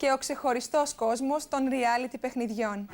Και ο ξεχωριστός κόσμος των reality παιχνιδιών.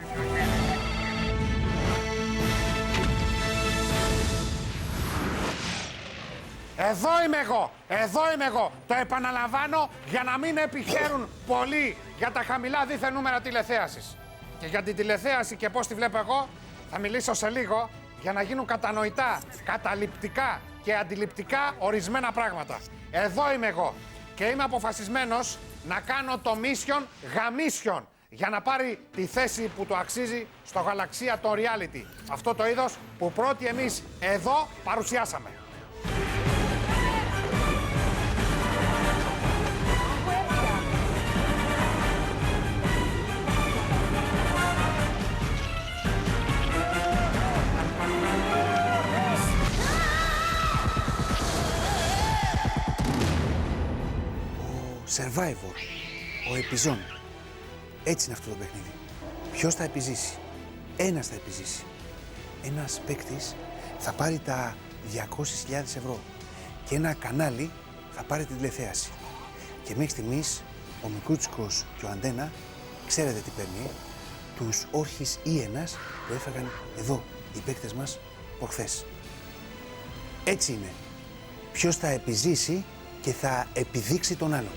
Εδώ είμαι εγώ, εδώ είμαι εγώ. Το επαναλαμβάνω για να μην επιχαίρουν πολύ για τα χαμηλά δίθεν νούμερα τηλεθέασης. Και για την τηλεθέαση και πώς τη βλέπω εγώ, θα μιλήσω σε λίγο για να γίνουν κατανοητά, καταληπτικά και αντιληπτικά ορισμένα πράγματα. Εδώ είμαι εγώ και είμαι αποφασισμένος να κάνω το mission γαμίσιον για να πάρει τη θέση που το αξίζει στο γαλαξία των reality. Αυτό το είδος που πρώτοι εμείς εδώ παρουσιάσαμε. Survivor, ο επιζών. Έτσι είναι αυτό το παιχνίδι. Ποιος θα επιζήσει? Ένας θα επιζήσει. Ένας παίκτης θα πάρει τα 200.000 ευρώ και ένα κανάλι θα πάρει την τηλεθέαση. Και μέχρι στιγμής ο Μικρούτσικος και ο Αντένα, ξέρετε τι παίρνει, τους όρχης Ιένας που έφαγαν εδώ οι παίκτες μας προχθές. Έτσι είναι. Ποιος θα επιζήσει και θα επιδείξει τον άλλον.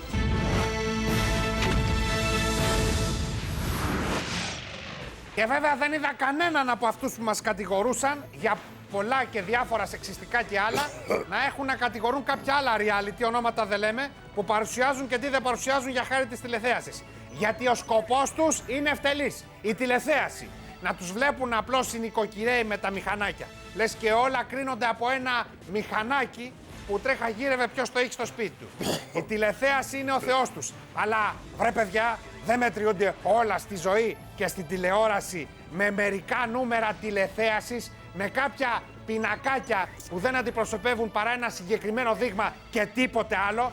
Και βέβαια δεν είδα κανέναν από αυτούς που μας κατηγορούσαν για πολλά και διάφορα σεξιστικά και άλλα να έχουν να κατηγορούν κάποια άλλα reality, ονόματα δεν λέμε, που παρουσιάζουν και τι δεν παρουσιάζουν για χάρη της τηλεθέασης. Γιατί ο σκοπός τους είναι ευτελής, η τηλεθέαση. Να τους βλέπουν απλώς οι νοικοκυρέοι με τα μηχανάκια. Λες και όλα κρίνονται από ένα μηχανάκι που τρέχα γύρευε ποιος το έχει στο σπίτι του. Η τηλεθέαση είναι ο θεός τους. Αλλά βρε παιδιά, δεν μετριούνται όλα στη ζωή και στην τηλεόραση με μερικά νούμερα τηλεθέασης, με κάποια πινακάκια που δεν αντιπροσωπεύουν παρά ένα συγκεκριμένο δείγμα και τίποτε άλλο.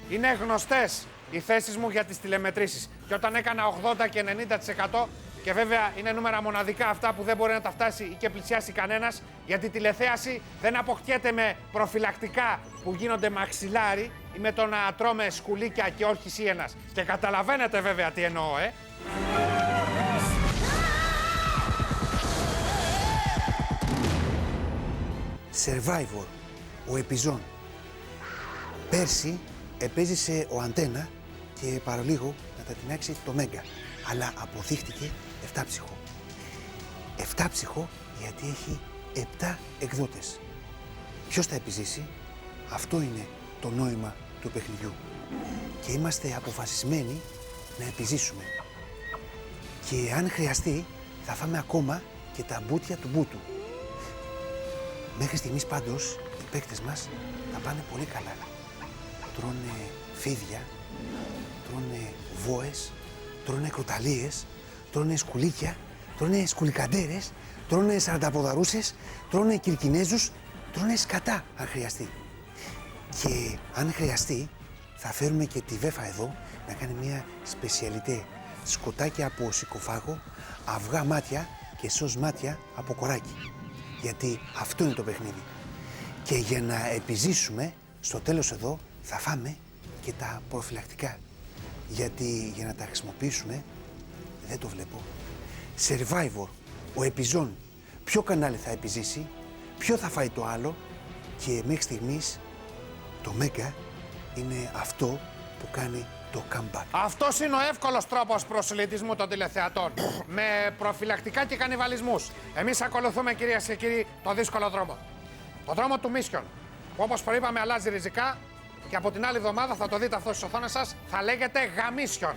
Είναι γνωστές οι θέσεις μου για τις τηλεμετρήσεις. Και όταν έκανα 80 και 90%, και βέβαια είναι νούμερα μοναδικά αυτά που δεν μπορεί να τα φτάσει ή και πλησιάσει κανένας, γιατί η τηλεθέαση δεν αποκτιέται με προφυλακτικά που γίνονται μαξιλάρι ή με το να τρώμε σκουλίκια και όρχης Ιένας. Και καταλαβαίνετε βέβαια τι εννοώ, Survivor, ο επιζών. Πέρσι επέζησε ο Αντένα και παραλίγο να τα τεινάξει το Μέγκα. Αλλά αποδείχτηκε 7ψυχο. 7ψυχο γιατί έχει 7 εκδότες. Ποιος θα επιζήσει? Αυτό είναι το νόημα του παιχνιδιού. Και είμαστε αποφασισμένοι να επιζήσουμε. Και αν χρειαστεί θα φάμε ακόμα και τα μπούτια του μπούτου. Μέχρι στιγμής πάντως οι παίκτες μας θα πάνε πολύ καλά. Τρώνε φίδια, τρώνε βόες, τρώνε κροταλίες, τρώνε σκουλίκια, τρώνε σκουλικαντέρες, τρώνε σαρανταποδαρούσες, τρώνε κυρκινέζους, τρώνε σκατά αν χρειαστεί. Και αν χρειαστεί θα φέρουμε και τη Βέφα εδώ να κάνει μια σπεσιαλιτέ. Σκοτάκια από σικοφάγο, αυγά μάτια και σως μάτια από κοράκι. Γιατί αυτό είναι το παιχνίδι. Και για να επιζήσουμε, στο τέλος εδώ θα φάμε και τα προφυλακτικά. Γιατί για να τα χρησιμοποιήσουμε, δεν το βλέπω. Survivor, ο επιζών. Ποιο κανάλι θα επιζήσει, ποιο θα φάει το άλλο Και μέχρι στιγμής το Μέγκα είναι αυτό που κάνει το comeback. Αυτός είναι ο εύκολος τρόπος προσελητισμού των τηλεθεατών. Με προφυλακτικά και κανιβαλισμούς. Εμείς ακολουθούμε, κυρίες και κύριοι, το δύσκολο δρόμο. Το δρόμο του Mission. Που όπως προείπαμε αλλάζει ριζικά και από την άλλη εβδομάδα θα το δείτε αυτό στις οθόνες σας. Θα λέγεται Γαμίσιον.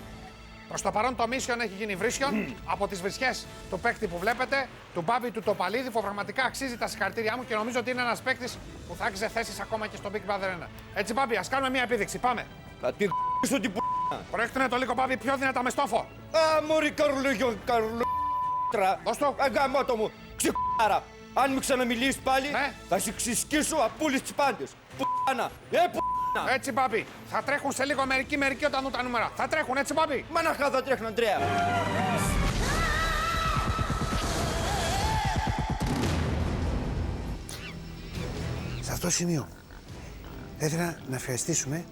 Προς το παρόν το Mission έχει γίνει βρίσκιον από τις βρισιές του παίκτη που βλέπετε, του Μπάμπη του Τοπαλίδη, που πραγματικά αξίζει τα συγχαρητήριά μου και νομίζω ότι είναι ένας παίκτης που θα άξιζε θέσεις ακόμα και στο Big Brother 1. Έτσι, Μπάμπη, ας κάνουμε μια επίδειξη. Πάμε. Θα την ***σω την Προέκτηνε το λίγο, Μπάμπη, πιο δυνατά με στόφο. Α, μωρή καρλόγιο, καρλόγιο. Δώσ' το. Αγκαμάτο μου, ξυ***άρα. Αν μου ξαναμιλήσεις πάλι, Ναι. θα σε ξυσκίσω απούλης τις πάντες. Π***άνα, π***άνα. Έτσι, Μπάμπη. Θα τρέχουν σε λίγο μερικοί όταν δουν τα νούμερα. Θα τρέχουν, έτσι, Μπάμπη. Μαναχά θα τρέχουν, Αντρέα. Σε αυτό το σημείο θα ήθελα να ευχαριστήσουμε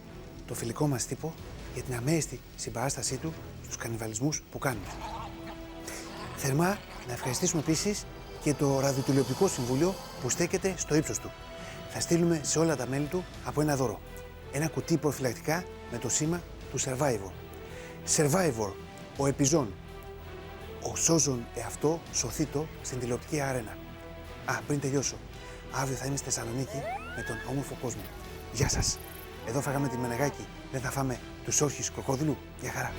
το φιλικό μας τύπο για την αμέριστη συμπαράστασή του στους κανιβαλισμούς που κάνουμε. Θερμά να ευχαριστήσουμε επίσης και το ραδιοτηλεοπτικό συμβούλιο που στέκεται στο ύψος του. Θα στείλουμε σε όλα τα μέλη του από ένα δώρο. Ένα κουτί προφυλακτικά με το σήμα του Survivor. Survivor, ο επιζών. Ο σώζον εαυτό σωθήτο στην τηλεοπτική αρένα. Α, πριν τελειώσω. Αύριο θα είμαι στη Θεσσαλονίκη με τον όμορφο κόσμο. Γεια σας. Εδώ φάγαμε τη Μενεγάκη. Δεν θα φάμε τους όρχες κροκόδιλου. Γεια χαρά.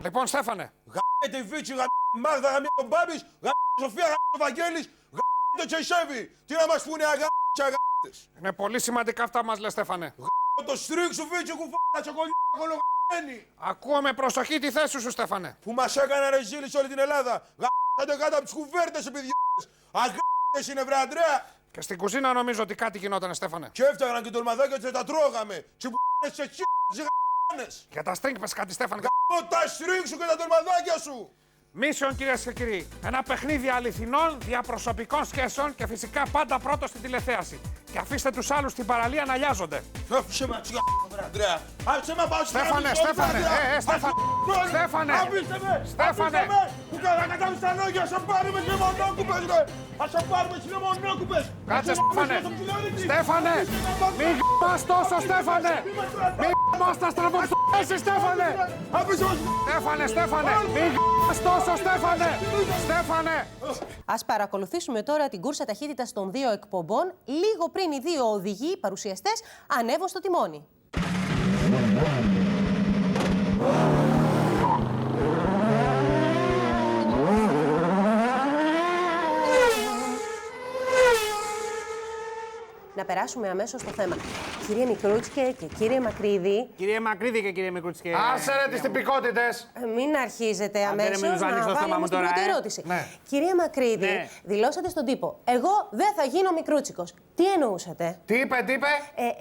Λοιπόν, Στέφανε. Γαμιέται η Βίτσι, γαμιέται η Μάγδα, γαμιέται ο Μπάμπης, γαμιέται η Σοφία, γαμιέται ο Βαγγέλης, γαμιέται το Τσεσέβι. Τι να μας πούνε αγάπη αγάπητες. Είναι πολύ σημαντικά αυτά που μας λες, Στέφανε. Γαμιέται το στρίξ σου Βίτσι, κουφάλα, τσοκολιά, κολογαμένη. Ακούω με προσοχή τη θέση σου, Στέφανε. Που μας έκανε ρεζίλη σε όλη την Ελλάδα. Γαμιέται κάτω από τις κουβέρτες οι παιδιές. Αγάπητες είναι βρε Αντρέα. Και στην κουζίνα νομίζω ότι κάτι γινότανε, Στέφανε. Και έφτιαγαν και τολμαδάκια και τα τρώγαμε. Τσιμπούνες σε γαμιέτες. Για τα στρίνγκ πες κάτι, Στέφανε. Γαμιέται τα στρίξ σου και τα τολμαδάκια σου. Mission, κυρίες και κύριοι. Ένα παιχνίδι αληθινών διαπροσωπικών σχέσεων και φυσικά πάντα πρώτο στην τηλεθέαση. Και αφήστε τους άλλους στην παραλία να λιάζονται. Άφησε με έτσι βρε Αντρέα. Άφησε με πάω Στέφανε, Στέφανε, Στέφανε. Αφήστε με! Στέφανε. Αφήστε με! Που κατάβεις τα λόγια, ας σε πάρουμε σε μονόκουπες ρε! Ας σε πάρουμε σε μονόκουπες! Κάτσε, Στέφανε. Στέφανε, μην γαμάς τόσο, Στέφανε. Μην γαμάς τα στραβοστές, Στέφανε. Αφήστε μας! Στέφανε, μην γαμάς τόσο, Στέφανε. Στέφανε. Ας παρακολουθήσουμε τώρα την κούρσα ταχύτητας των δύο εκπομπών, λίγο πριν οι δύο οδηγοί, παρουσιαστές, ανέβουν στο τιμόνι. Να περάσουμε αμέσως στο θέμα. Κύριε Μικρούτσικε και κύριε Μακρύδη. Κύριε Μακρύδη και κύριε Μικρούτσικε. Άσε ρε τις τυπικότητες. Μην αρχίζετε αμέσως μην να ανοίξω το στόμα βάλουμε μου στην τώρα, πρώτη ερώτηση. Ναι. Κύριε Μακρύδη, Ναι. δηλώσατε στον τύπο, εγώ δεν θα γίνω μικρούτσικος. Τι εννοούσατε? Τι είπε,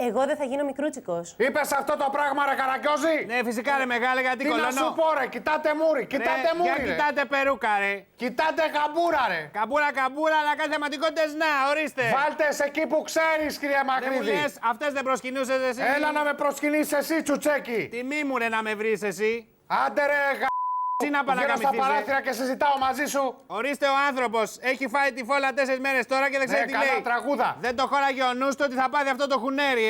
Εγώ δεν θα γίνω μικρούτσικος. Είπες αυτό το πράγμα ρε Καραγκιόζη. Ναι, φυσικά ρε μεγάλε, γιατί Τι να κολώνω. σου πω ρε, κοιτάτε μούρι, κοιτάτε Για μούρι ρε. κοιτάτε περούκα ρε. Κοιτάτε γαμπούρα ρε. Καμπούρα, αλλά κάτι θεματικότητες, να, ορίστε. Βάλτε σε εκεί που ξέρεις, κύριε Δεν μου Μακρύδη. λες, αυτές δεν προσκυνούσες εσύ. Έλα να με προσκυνήσεις εσύ, τσουτσέκι. Τιμή μου ρε να με βρεις εσύ. Άντε ρε Τι να Βγαίνω στα παρακαμηθείς, παράθυρα και συζητάω μαζί σου. Ορίστε ο άνθρωπος, έχει φάει τη φόλα 4 μέρες τώρα και δεν ξέρει τι καλά, λέει. τραγούδα. Δεν το χώραγε ο νους του ότι θα πάθει αυτό το χουνέρι,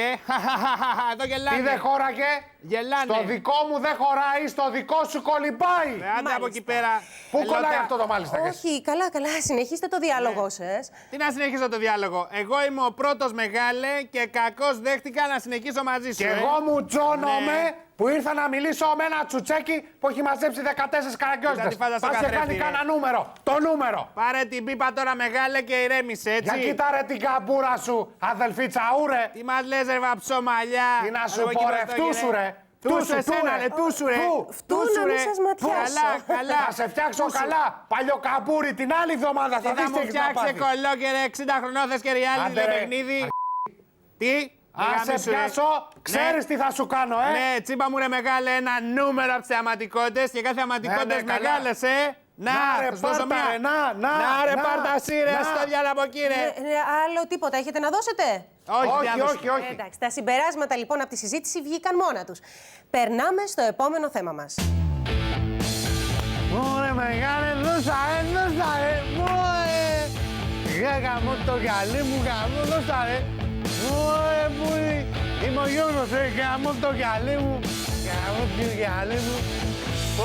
Εδώ γελάνε. Τι δεν χώραγε. Γελάνε. Στο δικό μου δεν χωράει, στο δικό σου κολυμπάει. Άντε από εκεί πέρα. Πού Ελώτα. κολλάει αυτό το μάλιστα. Όχι, καλά, συνεχίστε το διάλογό σας. Τι να συνεχίσω το διάλογο. Εγώ είμαι ο πρώτος μεγάλε και κακώς δέχτηκα να συνεχίσω μαζί σου. Και εγώ μου τζώνομαι Ναι. που ήρθα να μιλήσω με ένα τσουτσέκι που έχει μαζέψει 14 καραγκιόζιδες. Κοίτα τι φάζα στο Πας και καθρέφτη, κάνει ρε. κανένα νούμερο. Το νούμερο. Πάρε την πίπα τώρα μεγάλε και ηρέμησε, έτσι. Για κοίτα ρε την καμπούρα σου, αδελφίτσα ουρε. Τι μας λες ρε βαψόμαλιά. Τι να σου πω ρε, φτού σου ρε. Τούσου εσένα ρε, τούσου ρε. Φτού να μην σας ματιάσω. Καλά. Θα σε φτιάξω καλά. Παλιοκαμπούρι την άλλη εβδομάδα θα Τι δεις θα τι μου έχεις να φτιάξε πάθεις. κολόκερε 60 χρονών θες και reality Άντε, το ρε. παιχνίδι. Τι. Αν σε Γαμίσου, ρε. πιάσω, ξέρεις τι θα σου κάνω, Ναι, τσίμπα μου ρε μεγάλε ένα νούμερο από τις θεαματικότητες και κάθε θεαματικότητες Ναι, καλά. μεγάλες, Να, ρε, θα σου δώσω πάρτα, μία. ρε, να, ρε, να, πάρτα εσύ ρε, να. στο διάλο από εκεί ρε. Άλλο τίποτα έχετε να δώσετε? Όχι, Όχι, διάδοση. όχι, όχι. Εντάξει, τα συμπεράσματα λοιπόν από τη συζήτηση βγήκαν μόνα τους. Περνάμε στο επόμενο θέμα μας. Ωραία, μεγάλε, δώσα, γαμώ το γυαλί μου, γαμώ, δώστα ρε. Ωε, που είμαι ο Γιώργος, γαμώ το γυαλί μου, γαμώ το γυαλί μου.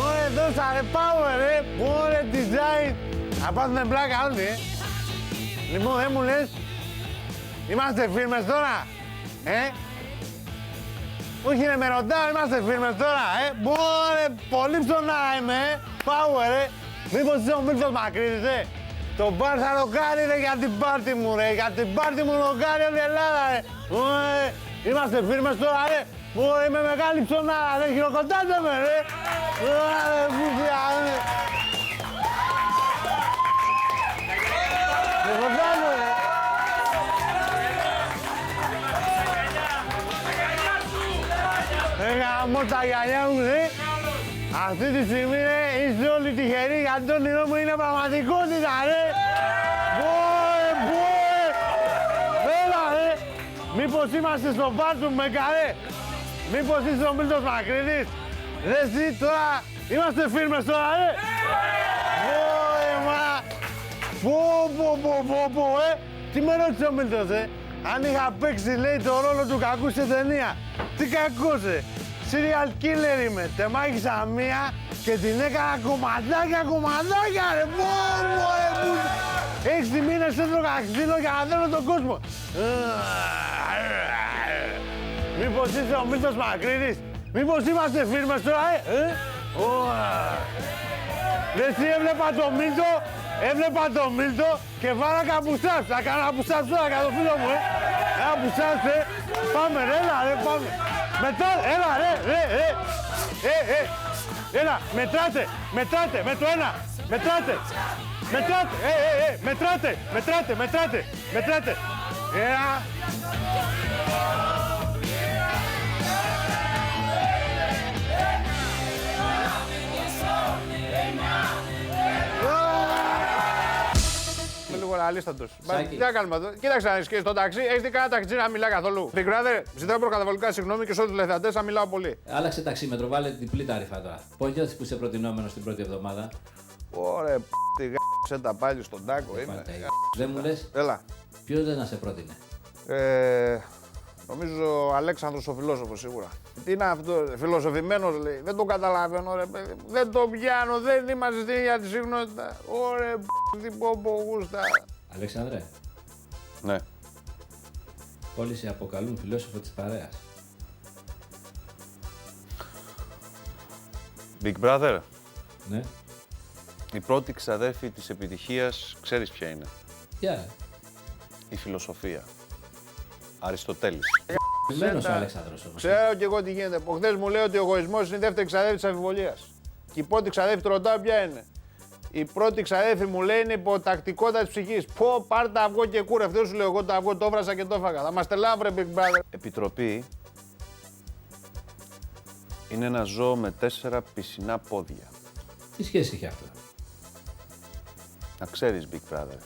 Ωε, δώστα ρε, power ρε, ωε, design. Να πάθουνε πλάκα όλοι, Λοιπόν, δεν μου λες, είμαστε φίλμες τώρα, Όχι ρε, με ρωτάω, είμαστε φίλμες τώρα, Μπορε, πολύ ψωνά είμαι, power, Μήπως είσαι ο Μίλτος Μακρύδης, Το μπαρ θα το κάνει, ρε, για την πάρτι μου, ρε, για την πάρτι μου το κάνει όλη η Ελλάδα, ρε. Είμαστε φίλμες τώρα, ρε. Είμαι μεγάλη ψωνάρα, ρε, χειροκροτάτε με, ρε. Χειροκροτάτε, ρε. Γαμώ τα γυαλιά μου, ρε. Αυτή τη στιγμή, ρε, είστε όλοι τυχεροί γιατί το όνειρό μου είναι πραγματικότητα, ρε. Μποε. Έλα, ρε. Μήπως είμαστε στο μπαρ του Μέγκα, ρε. Μήπως είσαι ο Μίλτος Μακρύδης. Ρε, εσύ τώρα, είμαστε φίλμες τώρα, ρε. Τι με ρώτησε ο Μίλτος, Αν είχα παίξει, λέει, το ρόλο του κακού σε ταινία. Τι κακός, Serial killer είμαι. Τεμάχησα μία και την έκανα κομματάκια, ρε. Έξι μήνες έτρωγα ξύλο για να δέρω τον κόσμο. Μήπως είσαι ο Μίλτος Μακρύδης. Μήπως είμαστε φίλμες τώρα, Ρε, εσύ έβλεπα το Μίλτο και βάλα καπουσάς. Θα κάνω καπουσάς τώρα για το φίλο μου, Καπουσάς, Πάμε, ρε, έλα, ρε, πάμε. Μετά, έλα, ρε. Έλα, μετράτε, με το ένα. Μετράτε. Έλα. Είμαι λίγο ρεαλίστατος. Τι να κάνουμε εδώ. Κοίταξε να δεις και στο ταξί. Έχεις δει κανένα ταξιτζή να μιλά καθόλου. Big Brother, ζητάω προκαταβολικά συγγνώμη και σε όλους τους τηλεθεατές να μιλάω πολύ. Άλλαξε ταξίμετρο, βάλε διπλή ταρήφα τώρα. Πώς νιώθεις που είσαι προτινόμενος την πρώτη εβδομάδα. Ωραία, τη γάψε τα πάλι στον τάκο. Δεν μου λες. Έλα. Ποιος δεν να σε πρότεινε. Νομίζω ο Αλέξανδρος ο φιλόσοφος σίγουρα. Τι είναι αυτό, φιλοσοφημένος λέει. Δεν το καταλαβαίνω, ρε παιδί. Δεν το πιάνω, δεν είμαστε στην ίδια τη συχνότητα. Ωραία, τι πω γούστα. Αλέξανδρε. Ναι. Όλοι σε αποκαλούν φιλόσοφο της παρέας. Big Brother. Ναι. Η πρώτη ξαδέρφη της επιτυχίας, ξέρεις ποια είναι. Ποια. Η φιλοσοφία. Αριστοτέλης. Μένος ο Αλέξανδρος όμως. Ξέρω κι εγώ τι γίνεται. Από χθες μου λέει ότι ο εγωισμός είναι η δεύτερη ξαδέρφη της αμφιβολίας. Και η πρώτη ξαδέρφη του ρωτάω ποια είναι. Η πρώτη ξαδέρφη μου λέει είναι υποτακτικότητα της ψυχής. Πω, πάρ' τα αυγό και κούρε. Αυτό σου λέω εγώ το αυγό το έβρασα και το έφαγα. Θα μας τελάβρε, Big Brother. Επιτροπή είναι ένα ζώο με 4 πισινά πόδια. Τι σχέση έχει αυτό. Να ξέρεις, Big Brother.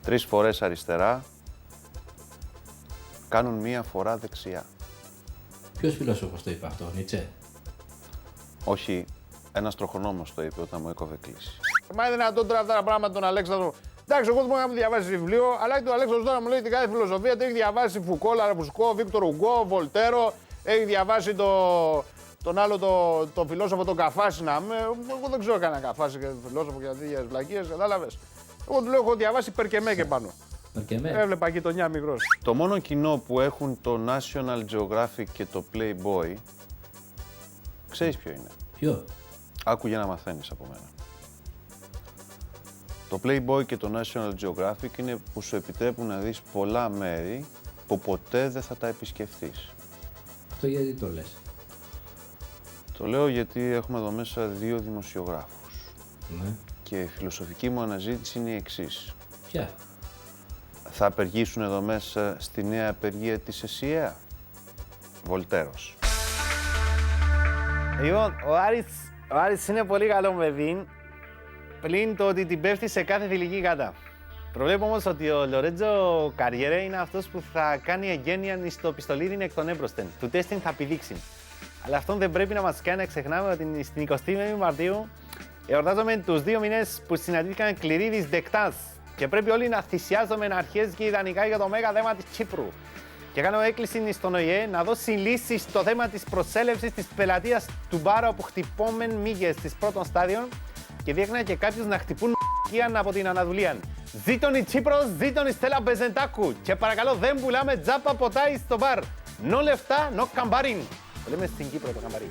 3 φορές αριστερά, κάνουν 1 φορά δεξιά. Ποιος φιλόσοφος το είπε αυτό, Νίτσε. Όχι, ένας τροχονόμος το είπε όταν μου έκοβε κλίση. Μα είναι δυνατόν τώρα αυτά τα πράγματα τον Αλέξανδρο. Εντάξει, εγώ δεν μπορώ να διαβάσει βιβλίο, αλλά και ο Αλέξανδρος τώρα μου λέει την κάθε φιλοσοφία. Το έχει διαβάσει Φουκώ, Λαραπουσκό, Βίκτορ Ουγκό, Βολτέρο. Έχει διαβάσει τον άλλο το φιλόσοφο τον Καφάση να με. Εγώ δεν ξέρω κανένα Καφάση και φιλόσοφο για τέτοιες βλακίες, κατάλαβες. Εγώ του λέω: έχω διαβάσει Περκεμέ και πάνω. Έβλεπα γειτονιά μικρός. Το μόνο κοινό που έχουν το National Geographic και το Playboy, ξέρεις ποιο είναι. Ποιο? Άκου για να μαθαίνεις από μένα. Το Playboy και το National Geographic είναι που σου επιτρέπουν να δεις πολλά μέρη που ποτέ δεν θα τα επισκεφθείς. Αυτό γιατί το λες? Το λέω γιατί έχουμε εδώ μέσα 2 δημοσιογράφους. Ναι. Και η φιλοσοφική μου αναζήτηση είναι η εξής. Ποια? Θα απεργήσουν εδώ μέσα στη νέα απεργία της ΕΣΥΑ. Βολτέρος. Λοιπόν, ο Άρης είναι πολύ καλό παιδί, πλην το ότι την πέφτει σε κάθε θηλυκή γάτα. Προβλέπω όμως ότι ο Λορέτζο Καριέρε είναι αυτός που θα κάνει εγγένεια στο πιστολίδι εκ των έμπροσθεν. Του τέστην θα πηδήξει. Αλλά αυτό δεν πρέπει να μας κάνει να ξεχνάμε ότι στην 21η Μαρτίου εορτάζουμε τους 2 μήνες που συναντήθηκαν Κληρίδης Δεκτάς. Και πρέπει όλοι να θυσιάζουμε αρχές και ιδανικά για το μέγα θέμα της Κύπρου. Και κάνω έκκληση στον ΟΗΕ να δώσει λύσεις στο θέμα της προσέλευσης της πελατείας του μπάρα όπου χτυπώμεν μύγες στις πρώτων στάδιων και δείχνει και κάποιους να χτυπούν μ***ιαν από την Ανατολία. Ζήτων η Τσίπρος, ζήτων η Στέλλα Μπεζεντάκου. Και παρακαλώ δεν πουλάμε τζάπα ποτά στο μπαρ. Νο λεφτά, νο καμπαρίν. Το λέμε στην Κύπρο το καμπαρίν.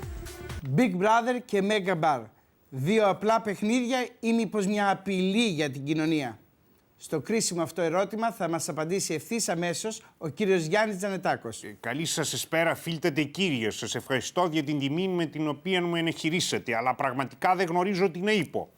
Big Brother και Mega Bar. Δύο απλά παιχνίδια ή μήπως μια απειλή για την κοινωνία? Στο κρίσιμο αυτό ερώτημα θα μας απαντήσει ευθύς αμέσως ο κύριος Γιάννης Τζανετάκος. Καλή σας εσπέρα, φίλτατε κύριε. Σας ευχαριστώ για την τιμή με την οποία μου ενεχειρήσατε, αλλά πραγματικά δεν γνωρίζω τι να είπω.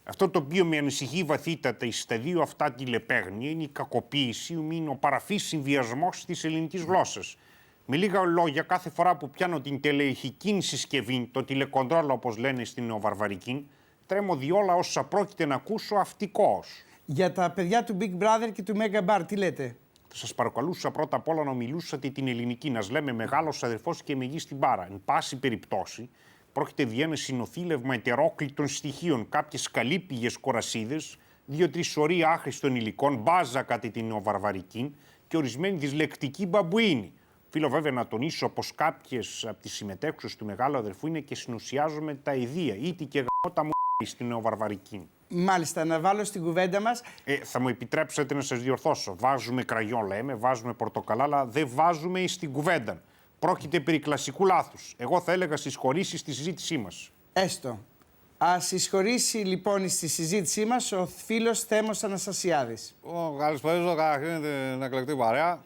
Αυτό το οποίο με ανησυχεί βαθύτατα στα δύο αυτά τηλεπαίγνια είναι η κακοποίηση, είναι ο παραφής συνδυασμός της ελληνικής γλώσσας. Με λίγα λόγια, κάθε φορά που πιάνω την τελεϊχική συσκευή, το τηλεκοντρόλ όπως λένε στην νεοβαρβαρική, τρέμω διόλα όσα πρόκειται να ακούσω αυτικώς. Για τα παιδιά του Big Brother και του Mega Bar, τι λέτε? Θα σας παρακαλούσα πρώτα απ' όλα να μιλούσατε την ελληνική, να λέμε μεγάλος αδερφός και μεγή στην μπάρα. Εν πάση περιπτώσει, πρόκειται δι' ένα συνοθήλευμα ετερόκλητων στοιχείων, κάποιες καλύπηγες κορασίδες, 2-3 σωροί άχρηστων υλικών, μπάζα κατά την νεοβαρβαρική και ορισμένη δυσλεκτική μπαμπουίνη. Φίλο βέβαια να τονίσω πως κάποιες από τις συμμετέχουσες του μεγάλου αδερφού είναι και συνουσιάζομαι τα ιδία, ήτι και γαμώτα μου στην νεοβαρβαρική. Μάλιστα, να βάλω στην κουβέντα μας. Θα μου επιτρέψετε να σας διορθώσω. Βάζουμε κραγιόν, λέμε, βάζουμε πορτοκαλά, αλλά δεν βάζουμε στην κουβέντα. Πρόκειται περί κλασικού λάθους. Εγώ θα έλεγα συσχωρήσει στη συζήτησή μας. Έστω. Ας συσχωρήσει λοιπόν στη συζήτησή μας ο φίλος Θέμος Αναστασιάδης. Καλησπέριζω καταρχήν την εκλεκτή παρέα.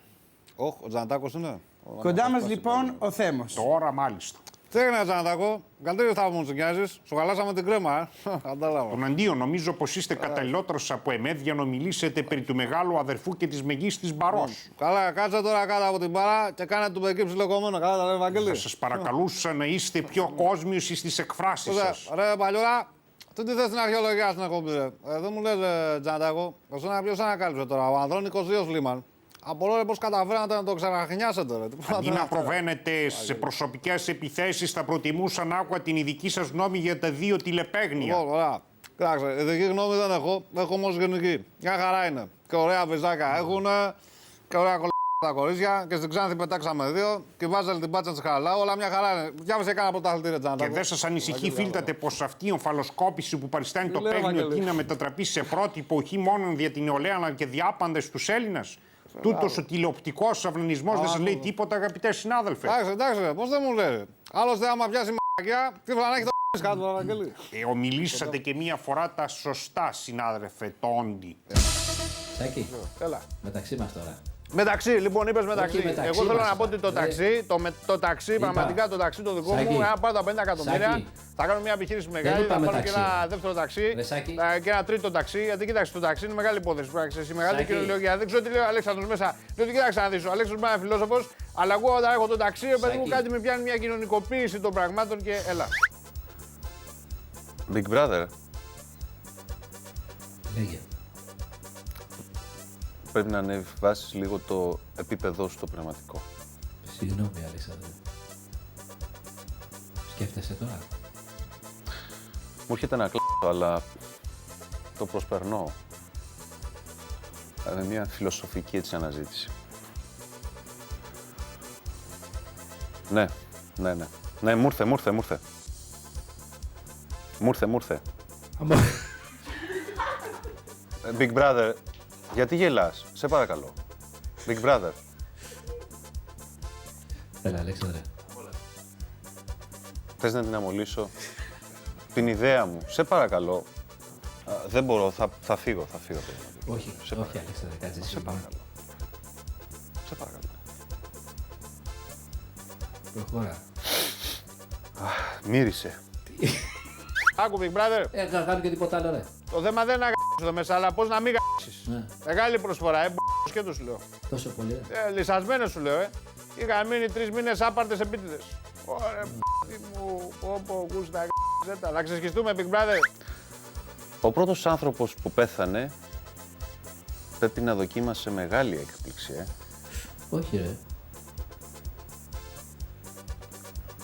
Ο Τζανετάκος είναι. Κοντά μας λοιπόν ο Θέμος. Τώρα μάλιστα. Τι έγινε, Τζανετάκο, καλύτερη θα μου τσιγκιάζεις. Σου χαλάσαμε την κρέμα, Κατάλαβα. Τον αντίο, νομίζω πως είστε καταλληλότερος από εμέ για να μιλήσετε περί του μεγάλου αδερφού και της μεγίστης Μπαρός. Καλά, κάτσε τώρα κάτω από την μπάρα και κάνε του μπεκί ψιλοκομμένο. Καλά, τα λέει Ευαγγέλη. Θα σας παρακαλούσα να είστε πιο κόσμιος στις εκφράσεις σας. Ρε, παλιόρα, τι θες στην αρχαιολογία στην εκπομπή, ρε. Δεν μου λες, Τζανετάκο, εσένα ποιος ανακάλυψε τώρα, ο Ανδρώνικος ή ο Σλίμαν. Απολώ ρε πώς καταφέρατε να το ξαναχνιάσετε ρε. Αντί να προβαίνετε σε προσωπικές επιθέσεις, θα προτιμούσα να άκουγα την ειδική σας γνώμη για τα δύο τηλεπαίγνια. Ωραία. Κοιτάξτε, ειδική γνώμη δεν έχω. Έχω όμως γενική. Μια χαρά είναι. Και ωραία βυζάκια έχουν. Και ωραία τα κορίτσια. Και στην Ξάνθη πετάξαμε δύο. Και βάζали την πάτσα της Χαραλάου. Όλα μια χαρά είναι. Διάβασε κάνα πρωταθλητή, Τζανετάκο. Και δεν σας ανησυχεί, φίλτατε, πως αυτή η ομφαλοσκόπηση που παριστάνει το παίγνιο εκεί να μετατραπεί σε πρότυπο όχι μόνο για την νεολαία αλλά και διάπαντες στους Έλληνες? Τούτος ο τηλεοπτικός αυνανισμός δεν σας λέει τίποτα, αγαπητέ συνάδελφε? Εντάξει, πώς δεν μου λέει. Άλλωστε, άμα πιάσει μαγιά, τι φλανάκι το κάτω, Ευαγγέλη. Ομιλήσατε και μία φορά τα σωστά, συνάδελφε, το όντι. Σάκη, Έλα. μεταξύ μας τώρα. Μεταξύ, λοιπόν, είπες μεταξύ. μεταξύ Εγώ θέλω μας, να πω ότι το ταξί, το ταξί, πραγματικά το ταξί το δικό Σάκη. μου, εάν πάρω τα 50 εκατομμύρια, Σάκη. θα κάνω μια επιχείρηση μεγάλη. Θα είπαμε πάρω και ταξί. ένα δεύτερο ταξί Ρε, Σάκη. και ένα τρίτο ταξί. Γιατί κοίταξε, το ταξί είναι μεγάλη υπόθεση. Πρέπει να ξέρει, μεγάλη Σάκη. κοινωνιολογία. Δεν ξέρω τι λέει ο Αλέξανδρος μέσα. Διότι κοίταξε να δεις, ο Αλέξανδρος είναι φιλόσοφος, αλλά εγώ όταν έχω το ταξί, παιδί μου Σάκη. κάτι με πιάνει μια κοινωνικοποίηση των πραγμάτων και έλα. Big Brother, Λέγε. πρέπει να ανεβάσεις λίγο το επίπεδο στο πνευματικό. Συγγνώμη, Αλέξανδρε. Σκέφτεσαι τώρα. Μου έρχεται να κλάσω, αλλά το προσπερνώ. Με μια φιλοσοφική έτσι αναζήτηση. Ναι. Ναι, μου ήρθε. Big Brother, γιατί γελάς, σε παρακαλώ. Big Brother. Έλα, Αλέξανδρε. Θες να την αμολύσω? Την ιδέα μου, σε παρακαλώ. Δεν μπορώ, θα φύγω. Όχι, Αλέξανδρε, κάτσε εσύ. Σε παρακαλώ. Προχώρα. Μύρισε. Άκου, Big Brother, Θα κάνω και τίποτα άλλο, ρε. το θέμα δεν είναι να γράψεις εδώ μέσα, αλλά πώς να μην γράψεις. Ναι. Μεγάλη προσφορά, και του λέω. Τόσο πολύ, ρε. Λυσασμένος σου λέω, Είχα μείνει 3 μήνες άπαρτες επίτηδες. Ωραία, μου, πω, γούστα, ζέτα. Να ξεσχιστούμε, Big Brother. Ο πρώτος άνθρωπος που πέθανε πρέπει να δοκίμασε μεγάλη έκπληξη, Όχι, ρε.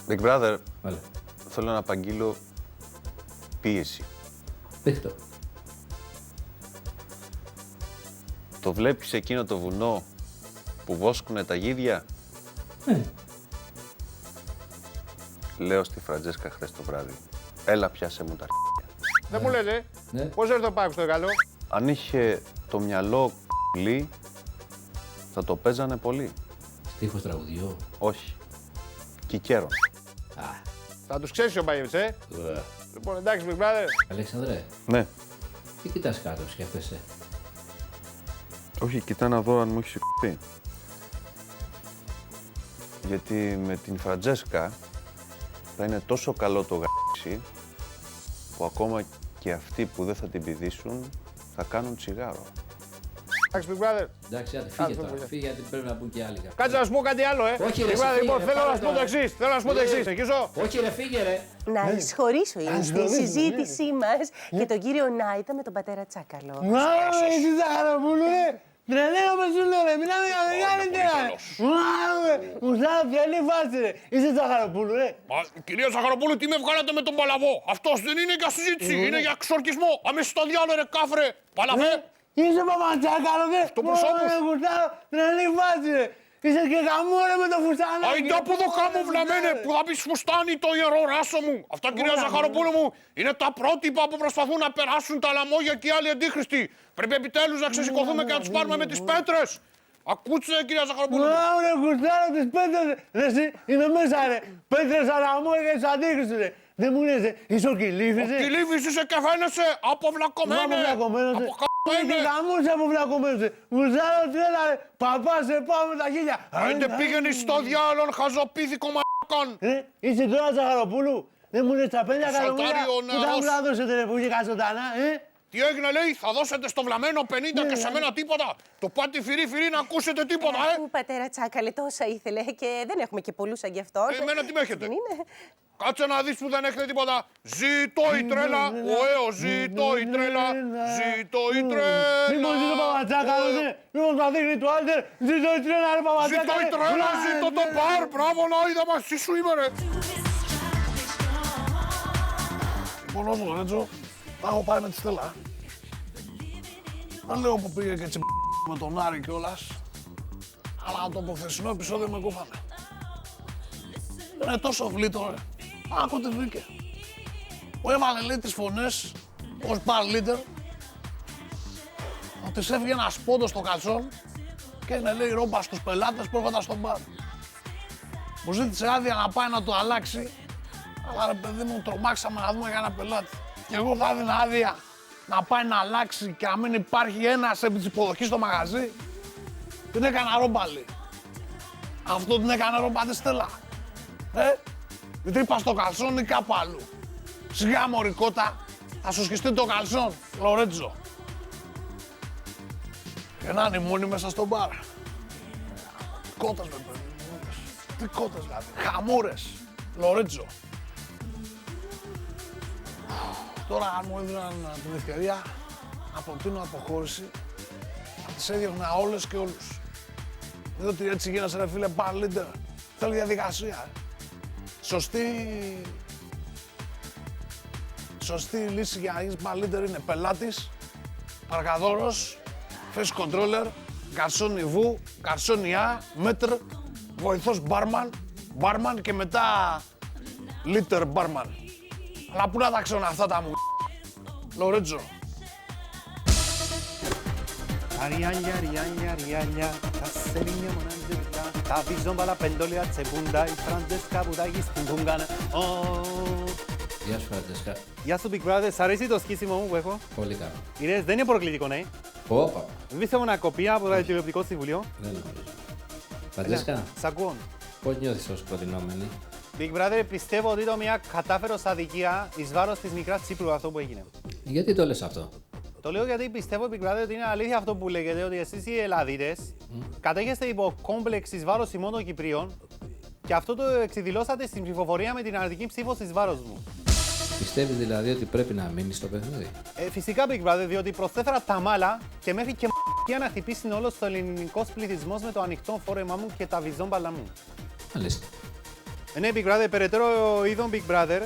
Big Brother, Βάλε. θέλω να απαγγείλω πίεση. Πες το. Το βλέπεις εκείνο το βουνό που βόσκουνε τα γίδια? Λέω στη Φραντζέσκα χθες το βράδυ. Έλα πιάσε μου τα Δεν μου λέτε. Ναι. Πώς έρθει ο Πάοκ στο καλό. Αν είχε το μυαλό κουλί, θα το παίζανε πολύ. Στίχος τραγουδιό. Όχι. Κικέρο. Θα τους ξέρει ο Μπάγεβιτς, Λοιπόν, εντάξει, Big Brother. Αλέξανδρε, Ναι. τι κοιτάς κάτω, σκέφτεσαι? Όχι, κοιτά να δω αν μου έχει σηκωθεί. Γιατί με την Φραντζέσκα θα είναι τόσο καλό το γ***ι που ακόμα και αυτοί που δεν θα την πηδήσουν θα κάνουν τσιγάρο. Εντάξει, Big Brother. Εντάξει, άντε, φύγε τώρα. Φύγε, γιατί πρέπει να μπουν και άλλοι. Κάτσε να σου πω κάτι άλλο, Όχι, ρε, Big Brother, φύγε, λοιπόν, ρε, θέλω πάμε να σου πω το τώρα. εξής. Θέλω να σου πω το εξής. Συνεχίζω. Όχι, ρε, φύγε, ρε. Να εισχωρήσω στη συζήτησή μας και τον κύριο Νάιτα με τον πατέρα Τσάκαλο. Εσύ Ζαχαροπούλου, ρε! Τρελαίνω με σου λέω, ρε! Μιλάμε για μεγάλη τέρα! Μουσάρα, ποια φάση, ρε! Είσαι Ζαχαροπούλου, ρε! Μα, κυρία Ζαχαροπούλου, τι με βγάλατε με τον Παλαβό? Αυτός δεν είναι για συζήτηση, είναι για εξορκισμό. Αμέσως στο διάλογο, ρε κάφρε. Παλαβέ. Είσαι παπατσάκαλο, ρε! Το προσώπους. Ρε, Μουσάρα, τρελή φάση, ρε! Είσαι και γαμό, ρε, με το φουστάνι! Αϊντα από εδώ κάμω βλαμμένε που θα πεις φουστάνι το ιερό ράσο μου. Αυτά, κυρία Ζαχαροπούλου μου, είναι τα πρότυπα που προσπαθούν να περάσουν τα λαμόγια και οι άλλοι αντίχριστοι. Πρέπει επιτέλους να ξεσηκωθούμε και να τους πάρουμε με τις πέτρες. Ακούστε, κυρία Ζαχαροπούλου. Wow, ρε, γουστάρω τις πέτρες, ρε, εσύ, είμαι μέσα, ρε! Πέτρες αλαμόγια και αντίχρηστοι, ρε! Δεν μου λες, είσαι ο Κιλίφης, ρε! Κιλίφης είσαι και φαίνεσαι αποβλακωμένε. Αποβλακωμένος, ρε! Αποκαμμένε. Και γαμούς αποβλακωμένος, ρε! Γουστάρω τρέλα, ρε! Παπά, σε πάω με τα χίλια! Άιντε πήγαινε στο διάλογο, χαζοπίδικο μ***κον. Ρε, είσαι τώρα Ζαχαροπούλου! Δεν μου λες τα 5 εκατομμύρια Σαλτάρι ο που θα μου νεαρός. τα δώσετε, ρε, που είχε καζοτάνα, Τι έγινε, λέει, θα δώσετε στο βλαμμένο 50 και σε μένα τίποτα. Το πάτε φυρί να ακούσετε τίποτα, Αχ, πατέρα Τσάκαλε, τόσα ήθελε και δεν έχουμε και πολλούς σαν γι' αυτό. Εμένα τι με έχετε? Δεν είναι. Κάτσε να δεις που δεν έχετε τίποτα. Ζήτω η τρέλα, ωέω, ζήτω η τρέλα, ζήτω η τρέλα. Μήπως είσαι παπατσάκαλος, ρε! Μήπως θα δείχνει το άλτερ! Ζήτω η τρέλα, ρε, Ζήτω παπατσάκαλε! η τρέλα, ζήτω το παρ, μπράβο να είδα μας, τι σου είμαι ρε. Λοιπόν, όσο Λορέτζο, τα έχω πάει με τη Στέλλα. Δεν λέω που πήγε και τσι με τον Άρη κιόλας, αλλά το αποχθεσινό επεισόδιο με κούφανε. Είναι τόσο βλήτο, ρε. Άκου τι βρήκε. Που έβαλε, λέει, τις φωνές ως bar leader, ότι της έφυγε ένας πόντος στο καλσόν και είναι, λέει, ρόμπα στους πελάτες που έρχονταν στο μπαρ. Μου ζήτησε άδεια να πάει να το αλλάξει, αλλά ρε παιδί μου, τρομάξαμε να δούμε κανένα πελάτη. Και εγώ θα έδινα άδεια να πάει να αλλάξει και να μην υπάρχει ένας επί της υποδοχής στο μαγαζί. Την έκανα ρόμπα, λέει. Αυτό την έκανε ρόμπα τη Στέλλα. Γιατί είπα στο καλσόν ή κάπου αλλού. Σιγά μωρικότα, θα σου σκιστεί το καλσόν, Λορέτζο. Και να είναι μόνοι μέσα στο μπαρ. Τι κότες, με παιδί. Τι κότες, δηλαδή. Χαμούρες, Λορέτζο. Τώρα, αν μου έδιναν την ευκαιρία να προτείνω αποχώρηση, θα τις έδιωχνα όλες και όλους. Διότι έτσι γίνεσαι, ρε φίλε, bar leader. Θέλει διαδικασία. Σωστή λύση για να γίνεις bar leader είναι πελάτης, παρκαδόρος, face controller, γκαρσόν Ιβού, γκαρσόν Ιά, μέτρ, βοηθός barman και μετά liter barman. Αλλά πού να τα ξέρω αυτά τα μου Λορέτζο. Αριάνια, αριάνια, αριάνια, τα σελίνια μοναντικά, τα βίζομπαλα πεντόλια τσεμπούντα, η Φραντζέσκα Μπουδάκη στην Τούγκανα. Γεια σου, Φραντζέσκα. Γεια σου, Big Brother, σ' αρέσει το σκίσιμο μου που έχω? Πολύ καλό. Είδες, δεν είναι προκλητικό, ναι. Όπα. Δεν πιστεύω να κοπεί από το τηλεοπτικό συμβουλίο. Δεν νομίζω. Φραντζέσκα, Σ' ακούω. πώς νιώθεις ως προτινόμενη? Big Brother, πιστεύω ότι ήταν μια κατάφερος αδικία εις βάρος της μικράς Τσίπρου αυτό που έγινε. Γιατί το λες αυτό? Το λέω γιατί πιστεύω, Big Brother, ότι είναι αλήθεια αυτό που λέγεται, ότι εσείς οι Ελλαδίτες κατέχεστε υπό κόμπλεξ εις βάρος ημών των Κυπρίων και αυτό το εξειδηλώσατε στην ψηφοφορία με την αρνητική ψήφο εις βάρος μου. Πιστεύεις δηλαδή ότι πρέπει να μείνεις στο παιχνίδι? Φυσικά, Big Brother, διότι προσέφερα τα μάλα και μέχρι και για να χτυπήσει όλο το ελληνικό πληθυσμό με το ανοιχτό φόρεμά μου και τα βυζόμπαλα μου. Μάλιστα. Ναι, Big Brother, περαιτέρω είδων Big Brother,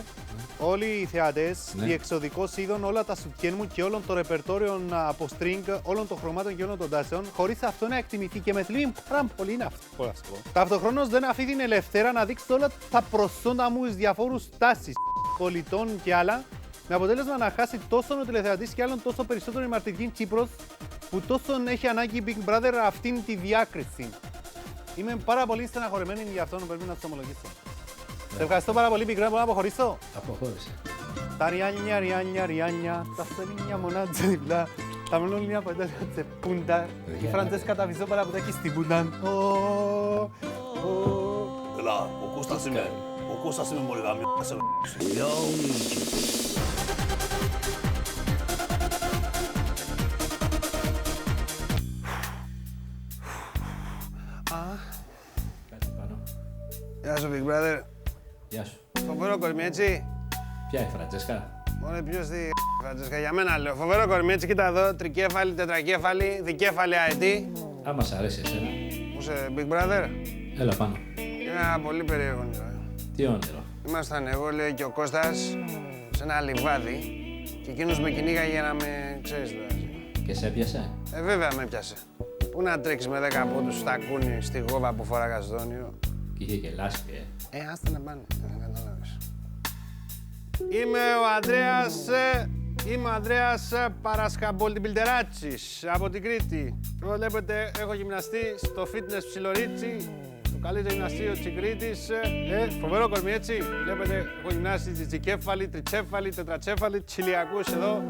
όλοι οι θεατές Ναι. διεξοδικώς είδαν όλα τα σουτιέν μου και όλων των ρεπερτόριων από string, όλων των χρωμάτων και όλων των τάσεων, χωρίς αυτό να εκτιμηθεί και με θλίβει πάρα πολύ είναι αυτό. Πώς να σου πω. Ταυτοχρόνως δεν αφήνει ελευθέρα να δείξει όλα τα προσόντα μου στις διαφόρους τάσεις πολιτών και άλλα, με αποτέλεσμα να χάσει τόσο ο τηλεθεατής και άλλον τόσο περισσότερο η Μαρτυρική Κύπρος, που τόσο έχει ανάγκη η Big Brother αυτήν τη διάκριση. Είμαι πάρα πολύ στεναχωρημένη γι' αυτό, πρέπει να το ομολογήσω. Σε ευχαριστώ πάρα πολύ, Big Brother, μπορώ να αποχωρήσω. Αποχώρησε. Τα ριάνια, τα σελίνια μονάτσε διπλά, τα μελόνια παντέλια τσε πούντα, η Φραντζέσκα τα βυζόπαρα που τα έχει στην πούντα. Έλα, ο Κώστας είμαι. Ο Κώστας είμαι μόλι γαμί. Κάτσε πάνω. Γεια σου, Big Brother. Γεια σου. Φοβερό κορμί, έτσι. Ποια η Φραντζέσκα? Μωρέ, ποιος τη Φραντζέσκα, για μένα λέω. Φοβερό κορμί, έτσι, κοίτα εδώ. Τρικέφαλη, τετρακέφαλη, δικέφαλη αετή. Άμα σ' αρέσει εσένα. Μου είσαι Big Brother. Έλα πάνω. Είναι ένα πολύ περίεργο όνειρο. Τι όνειρο? Ήμασταν εγώ, λέει, και ο Κώστας σε ένα λιβάδι και εκείνος με κυνήγαγε για να με ξέρεις δηλαδή. Και σε έπιασε? Βέβαια με πιάσε. Πού να τρέξεις με 10 πόντους στα κούνη, στη γόβα που φοράγα στο όνειρο. Και είχε και λάσπη, Άστα να πάνε, δεν καταλάβεις. Είμαι ο Ανδρέας Παρασκαμπολτιμπιλτεράτσης από την Κρήτη. Όπως βλέπετε έχω γυμναστεί στο fitness ψιλορίτσι, το καλύτερο γυμναστήριο της Κρήτης. Φοβερό κορμί, έτσι. Βλέπετε έχω γυμνάσει τζικέφαλη, τριτσέφαλη, τετρατσέφαλη, τσιλιακούς εδώ.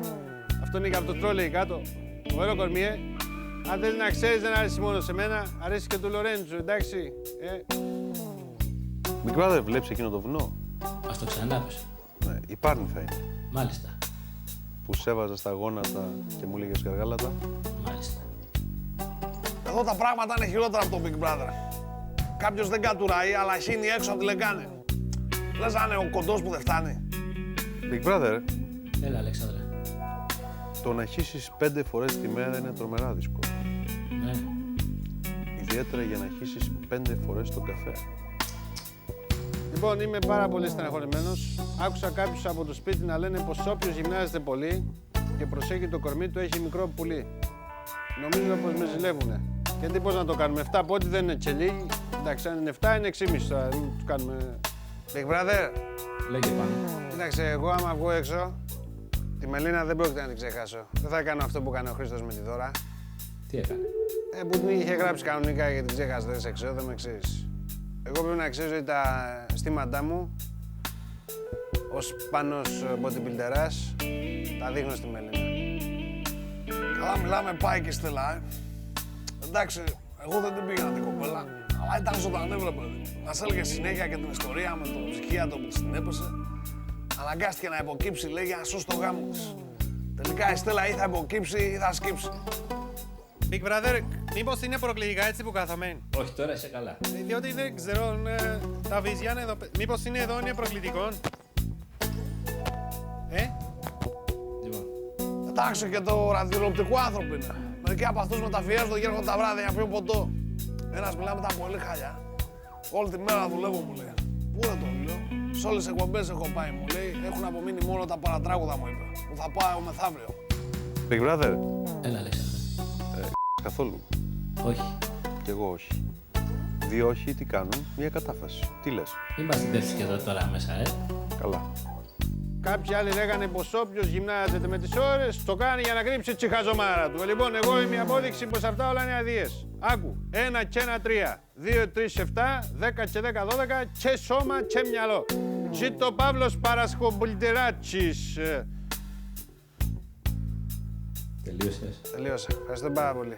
Αυτό είναι και από το τρόλεϊ κάτω. Φοβερό κορμί, Αν θέλεις να ξέρεις δεν αρέσει μόνο σε μένα, αρέσει και του Λορέντζου, εντάξει. Big Brother, βλέπεις εκείνο το βουνό? Ας το ξανάπες. Ναι, η Πάρνη θα είναι. Μάλιστα. Που σέβαζα στα γόνατα και μου λέγες γαργάλατα. Μάλιστα. Εδώ τα πράγματα είναι χειρότερα από το Big Brother. Κάποιος δεν κατουράει, αλλά χύνει έξω από τη λεκάνη. Λες να είναι ο κοντός που δεν φτάνει. Big Brother. Έλα, Αλέξανδρε. Το να χύσεις 5 φορές τη μέρα είναι τρομερά δύσκολο. Ναι. Ιδιαίτερα για να χύσεις 5 φορές τον καφέ. Λοιπόν, είμαι πάρα πολύ στεναχωρημένος. Άκουσα κάποιους από το σπίτι να λένε πως όποιος γυμνάζεται πολύ και προσέχει το κορμί του έχει μικρό πουλί. Νομίζω πως με ζηλεύουνε. Και τι πώς να το κάνουμε, 7 πόντι δεν είναι και λίγοι. Εντάξει, αν είναι 7 είναι 6,5 τώρα, μην του κάνουμε... Big Brother. Λέγε πάνω. Κοίταξε, εγώ άμα βγω έξω, τη Μελίνα δεν πρόκειται να την ξεχάσω. Δεν θα κάνω αυτό που έκανε ο Χρήστος με τη Δώρα. Τι έκανε? Που την είχε γράψει κανονικά και την ξέχασε, δεν σε ξέρω, δεν με ξέρεις. Εγώ πρέπει να ξέρεις ότι τα στήματά μου, ως Πάνος bodybuilderάς, τα δείχνω στη Μελίνα. Καλά μιλάμε, πάει και Στέλλα, Εντάξει, εγώ δεν την πήγαινα την κοπέλα, αλλά ήταν ζωντανή, βρε παιδί. Μας έλεγε συνέχεια και την ιστορία με τον ψυχίατρο που της την έπεσε. Αναγκάστηκε να υποκύψει, λέει, για να σώσει το γάμο της. Τελικά η Στέλλα ή θα υποκύψει ή θα σκύψει. Big Brother, μήπως είναι προκλητικά έτσι που κάθομαι? Όχι, τώρα είσαι καλά. Διότι δεν ξέρω, τα βυζιά είναι εδώ. Μήπως είναι εδώ, είναι προκλητικό? Λοιπόν. Εντάξει, και το ραδιολοπτικό άνθρωπο είναι. Μερικοί από αυτούς μεταφιέζονται και έρχονται τα βράδια για πιούν ποτό. Ένας μιλάει με τα πολύ χαλιά. Όλη τη μέρα δουλεύω, μου λέει. Πού δεν το λέω. Σε όλες τις εκπομπές έχω πάει, μου λέει. Έχουν απομείνει μόνο τα παρατράγουδα, μου είπε. Που θα πάω μεθαύριο. Big Brother. Έλα, Αλέξανδρε. Καθόλου. Όχι. Κι εγώ όχι. Δύο όχι, τι κάνουν, μια κατάφαση. Τι λες? Μην μας την πέφτεις και εδώ τώρα μέσα, Καλά. Κάποιοι άλλοι λέγανε πως όποιος γυμνάζεται με τις ώρες το κάνει για να κρύψει τη χαζομάρα του. Λοιπόν, εγώ είμαι η απόδειξη πως αυτά όλα είναι αδείες. Άκου. 1 και 1 3. 2, 3, 7. 10 και 10, 12. Και σώμα και μυαλό. Ζήτω Παύλος Παρασκομπουλτεράτσης. Τελείωσες? Τελείωσα. Ευχαριστώ πάρα πολύ.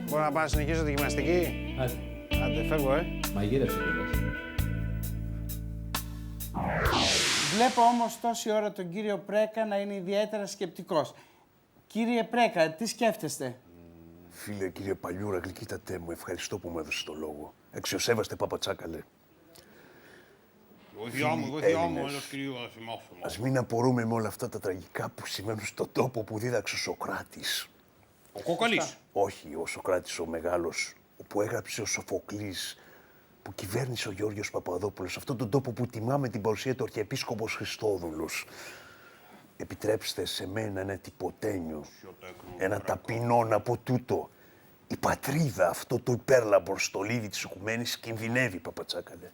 Μπορώ να πάω να συνεχίσω τη γυμναστική? Άντε. Άντε, φεύγω, Μαγείρεψε κιόλας. Βλέπω όμως τόση ώρα τον κύριο Πρέκα να είναι ιδιαίτερα σκεπτικός. Κύριε Πρέκα, τι σκέφτεστε? Φίλε, κύριε Παλιούρα, γλυκύτατε μου, ευχαριστώ που μου έδωσε το λόγο. Αξιοσέβαστε, παπατσάκαλε. Βοηθιά μου, ένας κυρίου Ασημόφωνο. Ας μην απορούμε με όλα αυτά τα τραγικά που συμβαίνουν στον τόπο που δίδαξε ο Σοκράτης. Ο Κόκαλης. Όχι, ο Σοκράτης ο μεγάλος, που έγραψε ο Σοφοκλής που κυβέρνησε ο Γιώργος Παπαδόπουλος, αυτόν τον τόπο που τιμάμε την παρουσία του Αρχιεπίσκοπος Χριστόδουλος. Επιτρέψτε σε μένα ένα τυποτένιο, ένα ταπεινόν από τούτο. Η πατρίδα, αυτό το υπέρλαμπρο στολίδι της οικουμένης κινδυνεύει, Παπατσάκαλε.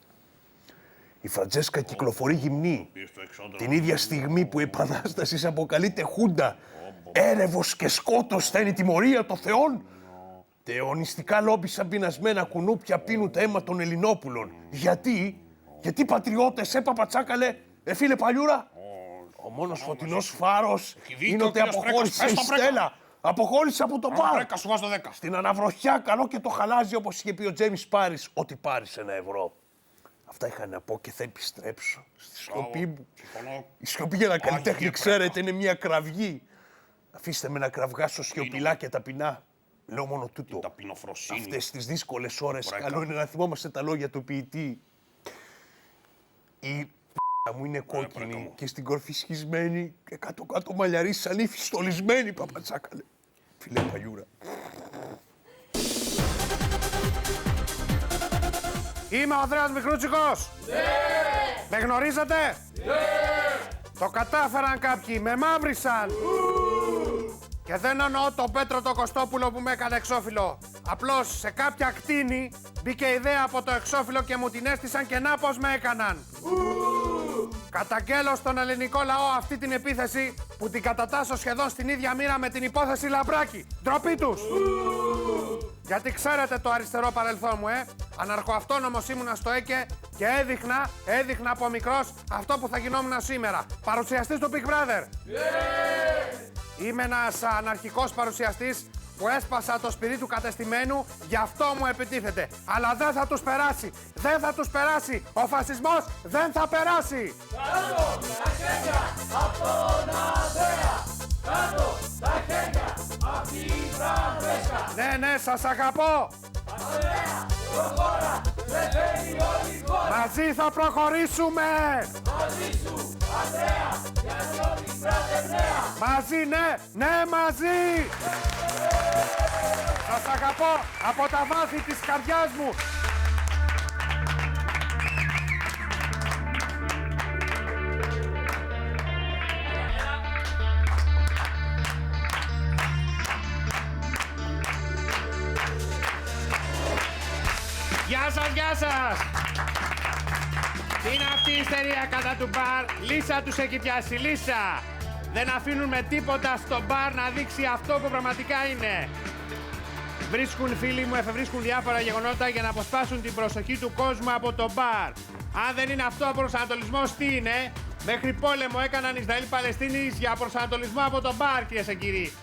Η Φραντζέσκα κυκλοφορεί γυμνή. Την ίδια στιγμή που η Επανάσταση αποκαλείται Χούντα. Έρευος και σκότος θα είναι η τιμωρία των θεών. Τεωνιστικά λόμπι σαν πεινασμένα κουνούπια πίνουν το αίμα των Ελληνόπουλων. Γιατί πατριώτες, Παπατσάκαλε, φίλε Παλιούρα. Ο μόνος φωτεινός φάρος είναι ότι αποχώρησε η Στέλλα. Αποχώρησε από το μπαρ. Στην αναβροχιά καλό και το χαλάζει, όπως είχε πει ο Τζέιμις Πάρις, ότι πάρεις €1. Αυτά είχα να πω και θα επιστρέψω στη σιωπή μου. Η σιωπή για να καλλιτέχνη, ξέρετε, είναι μια κραυγή. Αφήστε με να κραυγάσω σιωπηλά και ταπεινά. Λέω μόνο τούτο. Αυτές τις δύσκολες ώρες καλό είναι να θυμόμαστε τα λόγια του ποιητή. Η μου είναι κόκκινη και στην κορφή σχισμένη και κάτω-κάτω μαλλιαρή σαν ύφη στολισμένη, Παπατσάκαλε. Φίλε Παλιούρα. Είμαι ο Ανδρέας Μικρούτσικος. Ναι! Με γνωρίζετε? Ναι! Το κατάφεραν κάποιοι, με μαύρισαν. Και δεν εννοώ τον Πέτρο το Κωστόπουλο που με έκανε εξώφυλλο. Απλώς σε κάποια κτίνη μπήκε ιδέα από το εξώφυλλο και μου την έστησαν και να πως με έκαναν. Καταγγέλλω στον ελληνικό λαό αυτή την επίθεση που την κατατάσσω σχεδόν στην ίδια μοίρα με την υπόθεση Λαμπράκη. Ντροπή τους! Γιατί ξέρετε το αριστερό παρελθόν μου, Αναρχοαυτόνομος ήμουνα στο ΕΚΕ και έδειχνα από μικρός αυτό που θα γινόμουν σήμερα. Παρουσιαστής του Big Brother. Είμαι ένας αναρχικός παρουσιαστής που έσπασα το σπυρί του κατεστημένου, γι' αυτό μου επιτίθεται. Αλλά δεν θα τους περάσει. Δεν θα τους περάσει. Ο φασισμός δεν θα περάσει. Κάτω τα χέρια από τον Ανδρέα. Κάτω τα χέρια από τη Φραντζέσκα. Ναι, σας αγαπώ. Ανδρέα, προχώρα, δεν φέρνει όλη η χώρα. Μαζί θα προχωρήσουμε. Μαζί σου, Ανδρέα, για νιώθει φραντευνέα. Μαζί, ναι, μαζί. Σας αγαπώ από τα βάθη της καρδιάς μου. Γεια σας! Τι είναι αυτή η ιστερία κατά του μπαρ? Λύσα τους έχει πιάσει, λύσα! Δεν αφήνουν με τίποτα στο μπαρ να δείξει αυτό που πραγματικά είναι. Βρίσκουν, φίλοι μου, εφευρίσκουν διάφορα γεγονότα για να αποσπάσουν την προσοχή του κόσμου από το μπαρ. Αν δεν είναι αυτό ο προσανατολισμός, τι είναι? Μέχρι πόλεμο έκαναν Ισραήλ-Παλαιστίνης για προσανατολισμό από το μπαρ, κυρίες και κύριοι.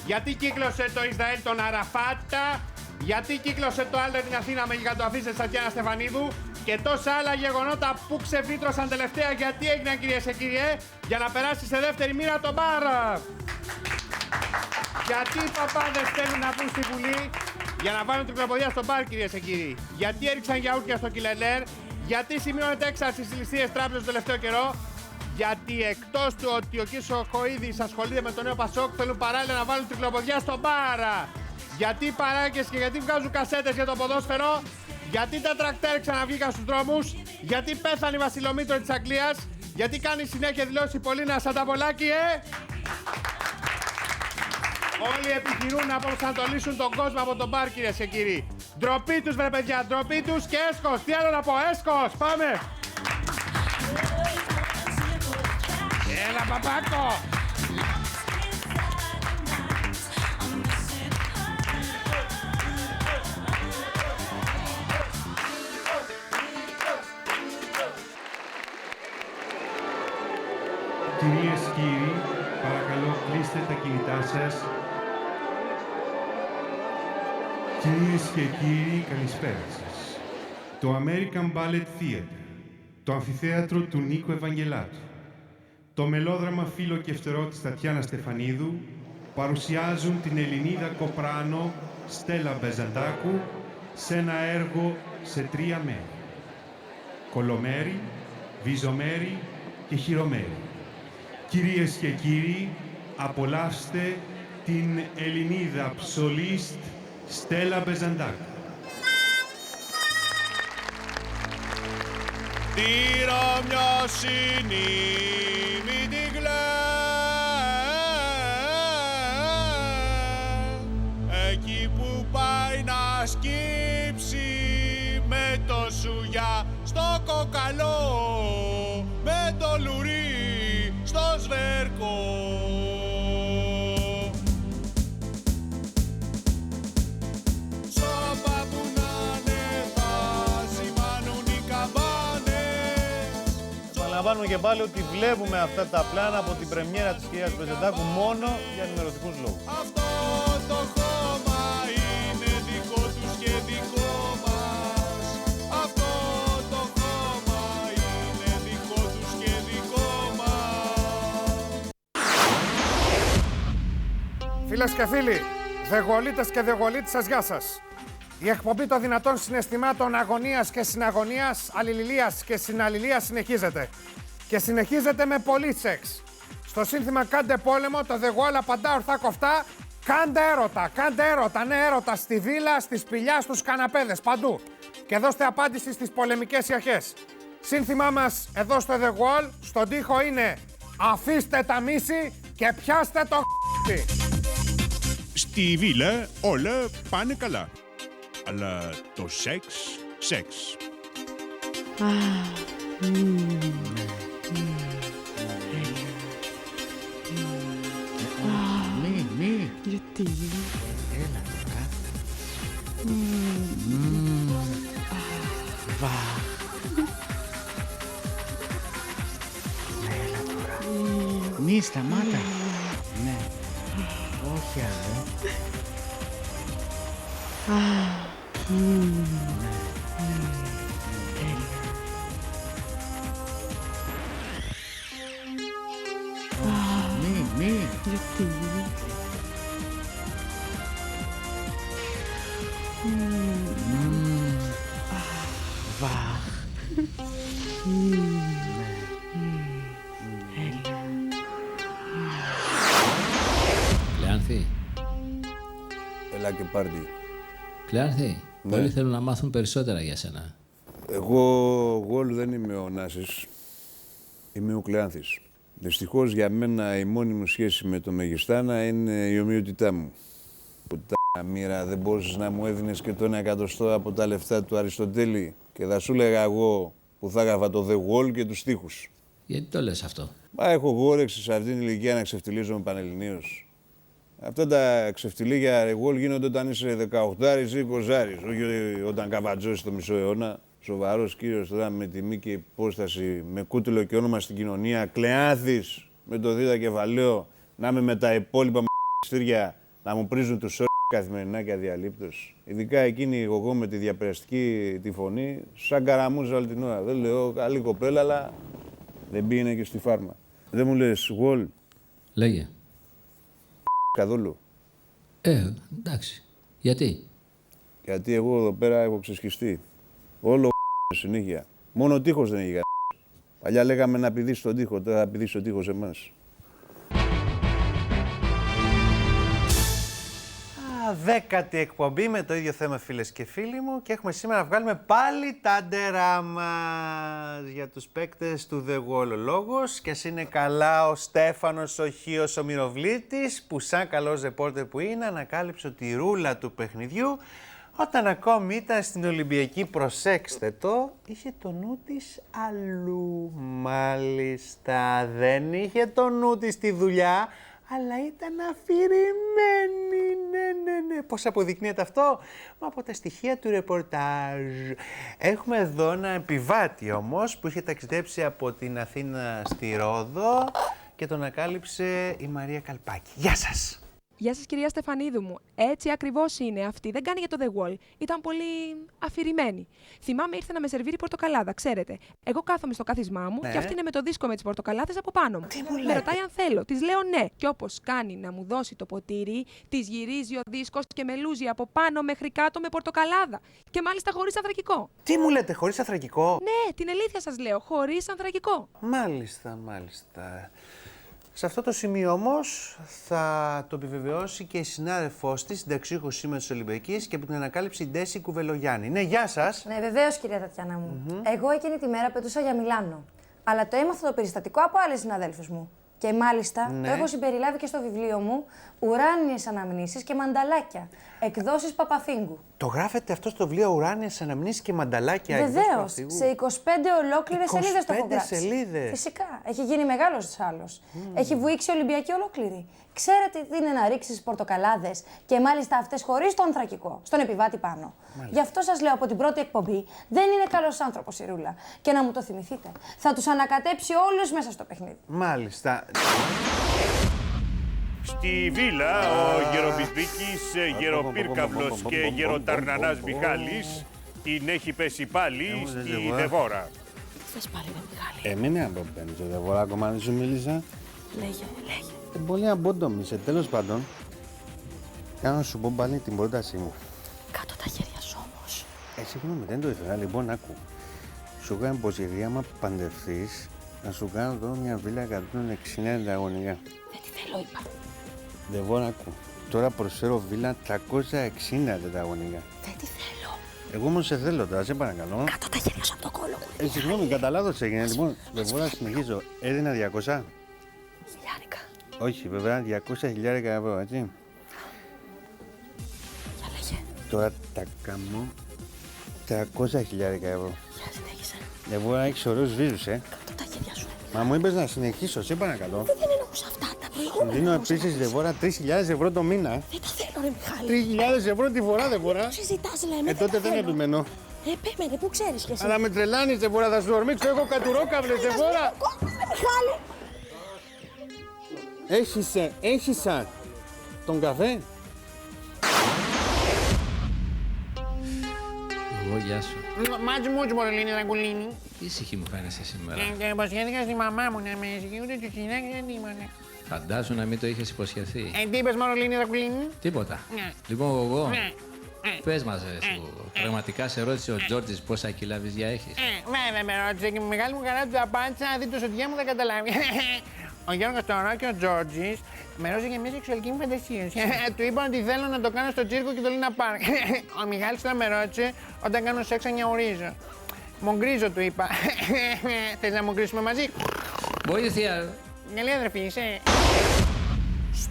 Γιατί κύκλωσε το Ισραήλ τον Αραφάτα? Γιατί κύκλωσε το Άλτερ την Αθήνα με γιγαντοαφίς της Τατιάνα Στεφανίδου και τόσα άλλα γεγονότα που ξεφύτρωσαν τελευταία? Γιατί έγιναν, κυρίες και κύριοι, για να περάσει σε δεύτερη μοίρα το μπαρ. Γιατί οι παπάδες θέλουν να πούν στη Βουλή για να βάλουν τρικλοποδιά στο μπαρ, κυρίες και κύριοι? Γιατί έριξαν γιαούρτια στο Κιλελέρ? Γιατί σημειώνεται έξαρση στις ληστείες τράπεζες το τελευταίο καιρό? Γιατί εκτός του ότι ο κ. Σοχοίδης ασχολείται με το νέο Πασόκ, θέλουν παράλληλα να βάλουν τρικλοποδιά στο μπαρ. Γιατί οι παράγκες και γιατί βγάζουν κασέτες για το ποδόσφαιρο? Γιατί τα τρακτέρ ξαναβγήκαν στους δρόμους? Γιατί πέθανε η Βασιλομήτρο της Αγγλίας? Γιατί κάνει συνέχεια δηλώσεις η Πολίνα Σανταπολάκη, Όλοι επιχειρούν να προσανατολίσουν τον κόσμο από τον μπαρ, κυρίες και κύριοι. Ντροπή τους, βρε παιδιά, ντροπή τους και έσχος. Τι άλλο να πω, έσχος, πάμε! Έλα, παπάκο! Κυρίες και κύριοι, παρακαλώ κλείστε τα κινητά σας. Κυρίες και κύριοι, καλησπέρα σας. Το American Ballet Theatre, το αμφιθέατρο του Νίκου Ευαγγελάτου, το μελόδραμα Φίλο και Φτερό της Τατιάνα Στεφανίδου παρουσιάζουν την Ελληνίδα κοπράνο Στέλλα Μπεζαντάκου σε ένα έργο σε 3 μέρη. Κολομέρι, Βυζομέρι και Χειρομέρι. Κυρίες και κύριοι, απολαύστε την Ελληνίδα ψολίστ Στέλλα Μπεζαντάκου. τη Ρωμιοσύνη μην την εκεί που πάει να σκύψει με το σουγιά στο κοκαλό, με το λουρί στο σβέρκο. Σώπα που να είναι θα σημάνουν οι καμπάνες. Επαναλαμβάνουμε και πάλι ότι βλέπουμε αυτά τα πλάνα από την πρεμιέρα της κυρίας Πρεζεντάκου μόνο για ενημερωτικούς λόγους. Αυτό το χώμα είναι δικό τους και δικό μας. Αυτό το χώμα είναι δικό τους και δικό μας. Φίλες και φίλοι, δεγολίτες και δεγολίτισσες, γεια σας. Η εκπομπή των δυνατών συναισθημάτων αγωνίας και συναγωνίας, αλληληλίας και συναλληλίας συνεχίζεται. Και συνεχίζεται με πολύ σεξ. Στο σύνθημα «Κάντε πόλεμο», το The Wall απαντά ορθά κοφτά: κάντε έρωτα, κάντε έρωτα, ναι έρωτα στη βίλα, στη σπηλιά, στους καναπέδες, παντού. Και δώστε απάντηση στις πολεμικές αρχές. Σύνθημά μας εδώ στο The Wall, στον τοίχο είναι «Αφήστε τα μίση και πιάστε το χ***ι». Στη βίλα όλα πάνε καλά. Αλλά το σεξ, σεξ. Μη. Γιατί? Έλα τώρα. Έλα τώρα. Μη σταμάτα. Ναι. Όχι άλλο. Μη. Γιατί? Κλεάνθη. Έλα και πάρτι. Κλεάνθη. Ναι. Όλοι θέλουν να μάθουν περισσότερα για σένα. Εγώ Γόλ δεν είμαι ο Νάσης. Είμαι ο Κλεάνθης. Δυστυχώς για μένα η μόνη μου σχέση με το Μεγιστάνα είναι η ομοιότητά μου. Πουτάνα μοίρα, δεν μπορούσες να μου έδινες και το 1 από τα λεφτά του Αριστοτέλη και θα σου λέγα εγώ που θα έγραφα το The Wall και τους στίχους. Γιατί το λες αυτό? Μα έχω εγώ όρεξη σε αυτήν την ηλικία να ξεφτιλίζομαι πανελληνίως. Αυτά τα ξεφτιλίγια Wall γίνονται όταν είσαι 18άρης ή 20άρης, όχι όταν καβατζώσεις το μισό αιώνα. Σοβαρός κύριος τώρα με τιμή και υπόσταση, με κούτελο και όνομα στην κοινωνία, Κλεάνθης με το δίδα κεφαλαίο, να είμαι με τα υπόλοιπα μ***στήρια να μου πρίζουν τους όρους καθημερινά και αδιαλείπτως. Ειδικά εκείνη εγώ με τη διαπεραστική τη φωνή, σαν καραμούζα όλη την ώρα. Δεν λέω καλή κοπέλα, αλλά δεν πήγαινε και στη φάρμα. Δεν μου λες, Wall. Λέγε. Καθόλου. Εντάξει. Γιατί? Γιατί εγώ εδώ πέρα έχω ξεσχιστεί. Όλο συνέχεια. Μόνο ο τείχος δεν έχει. Παλιά λέγαμε να πηδήσει τον τοίχο, τώρα θα πηδήσει ο τείχος εμάς. Δέκατη εκπομπή με το ίδιο θέμα, φίλες και φίλοι μου, και έχουμε σήμερα να βγάλουμε πάλι τα ντερά μας για τους παίκτες του The Wall. Ο λόγος, και ας είναι καλά ο Στέφανος ο Χίος ο Μυροβλήτης, που σαν καλός ρεπόρτερ που είναι ανακάλυψε τη ρούλα του παιχνιδιού όταν ακόμη ήταν στην Ολυμπιακή, προσέξτε το, είχε το νου της αλλού. Μάλιστα, δεν είχε το νου της στη δουλειά, αλλά ήταν αφηρημένη, ναι. Πώς αποδεικνύεται αυτό? Μα από τα στοιχεία του ρεπορτάζ. Έχουμε εδώ ένα επιβάτη όμως που είχε ταξιδέψει από την Αθήνα στη Ρόδο και τον ανακάλυψε η Μαρία Καλπάκη. Γεια σας! Γεια σας κυρία Στεφανίδου μου. Έτσι ακριβώς είναι αυτή. Δεν κάνει για το The Wall. Ήταν πολύ αφηρημένη. Θυμάμαι ήρθε να με σερβίρει πορτοκαλάδα, ξέρετε. Εγώ κάθομαι στο κάθισμά μου και αυτή είναι με το δίσκο με τις πορτοκαλάδες από πάνω μου. Με ρωτάει αν θέλω. Της λέω ναι. Και όπως κάνει να μου δώσει το ποτήρι, της γυρίζει ο δίσκος και με λούζει από πάνω μέχρι κάτω με πορτοκαλάδα. Και μάλιστα χωρίς ανθρακικό. Τι μου λέτε, χωρίς ανθρακικό? Ναι, την αλήθεια σας λέω. Χωρίς ανθρακικό. Μάλιστα. Σε αυτό το σημείο όμως θα το επιβεβαιώσει και η συνάδελφός της, συνταξιούχος σήμερα της Ολυμπιακής και από την ανακάλυψη Ντέση Κουβελογιάννη. Ναι, γεια σας. Ναι, βεβαίως, κυρία Τατιάνα μου. Εγώ εκείνη τη μέρα πετούσα για Μιλάνο. Αλλά το έμαθα το περιστατικό από άλλες συναδέλφους μου. Και μάλιστα το έχω συμπεριλάβει και στο βιβλίο μου Ουράνιες Αναμνήσεις και Μανταλάκια. Εκδόσεις Παπαφίγκου. Το γράφετε αυτό στο βιβλίο Ουράνιες Αναμνήσεις και Μανταλάκια. Βεβαίως. Σε 25 ολόκληρες σελίδες το έχω γράψει. 25 σελίδες. Φυσικά. Έχει γίνει μεγάλος άλλος. Έχει βουήξει Ολυμπιακή ολόκληρη. Ξέρετε τι είναι να ρίξεις πορτοκαλάδες και μάλιστα αυτές χωρίς το ανθρακικό, στον επιβάτη πάνω. Γι' αυτό σας λέω από την πρώτη εκπομπή, δεν είναι καλός άνθρωπος η Ρούλα. Και να μου το θυμηθείτε. Θα τους ανακατέψει όλους μέσα στο παιχνίδι. Μάλιστα. Στη Βίλα, ο Γεροπισδίκης, Γεροπύρκαυλος και Γεροταρνανάς Μιχάλης την έχει πέσει πάλι στη Δεβόρα. Θες πάλι με Μιχάλη. Εμένα από πέντε, το Δεβόρα κομμάτι σου μίλησα. Λέγε. Πολύ αμπόντομησε, τέλος πάντων. Κάνω να σου πω πάλι την πρότασή μου. Κάτω τα χέρια σου όμως. Συγγνώμη, δεν το ήθελα. Λοιπόν, άκου. Σου κάνω υποσχεθεί άμα παντρευτείς, να σου κάνω εδώ μια βίλα 160 τετραγωνικά. Δεν τη θέλω, είπα. Δεβόρα, άκου. Τώρα προσφέρω βίλα 360 τετραγωνικά. Δεν τη θέλω. Εγώ όμως σε θέλω τώρα, σε παρακαλώ. Κάτω τα χέρια σου από το κόλλο μου. Συγγνώμη, κατά λάθος έγινε. Λοιπόν, Δεβόρα, συνεχίζω. Έδινα 200. Χιλιάρικα. Όχι, βέβαια, 200.000 ευρώ, έτσι. Για λέγε. Τώρα τα κάνω 300.000 ευρώ. Για συνέχισε. Δεβόρα, έχεις ωραίους βίους, Κάτω τα χέρια σου. Μα μου είπες να συνεχίσω, σε παρακαλώ. Δεν εννοούσα αυτά, τα προηγούμενα. Δίνω επίσης, Δεβόρα, 3.000 ευρώ το μήνα. Δεν τα θέλω, ρε Μιχάλη. 3.000 ευρώ τη φορά, Δεβόρα. Τι συζητάς, λέμε. Τότε δεν επιμένω. Επέμενε, πού ξέρεις κι εσύ. Αλλά με τρελάνεις, Δεβόρα, θα σου ορμήξω εγώ κατουρόκαυλες, Δεβόρα. Μιχάλη. Έχεις τον καφέ. Εγώ, γεια σου. Μάτς Μωρολίνη Ραγκουλίνη. Τι ησυχή μου φαίνεσαι σήμερα. Και υποσχέθηκα στη μαμά μου να με ήσυχη, ούτε του συνέχεια τίποτα. Φαντάσου να μην το είχες υποσχεθεί. Τι είπες Μωρολίνη Ραγκουλίνη? Τίποτα. Ναι. Λοιπόν, εγώ. Ναι. Πες μας, σου. Πραγματικά σε ρώτησε ο Τζόρτζης πόσα κιλά βυζιά έχεις. Βέβαια με ρώτησε και με μεγάλη μου χαρά του απάντησα, να δει το σωτιά μου θα καταλάβει. Ο Γιώργος τώρα και ο Τζόρτζης με ρώτησε για μια σεξουαλική μου φαντασία. Του είπα ότι θέλω να το κάνω στο τσίρκο και το Λίνα Πάρκ. Ο Μιχάλης τώρα με ρώτησε όταν κάνω σεξ να νιαουρίζω. Μογκρίζω, του είπα. Θες να μογκρίσουμε μαζί? Βοήθεια. Καλή αδερφή είσαι.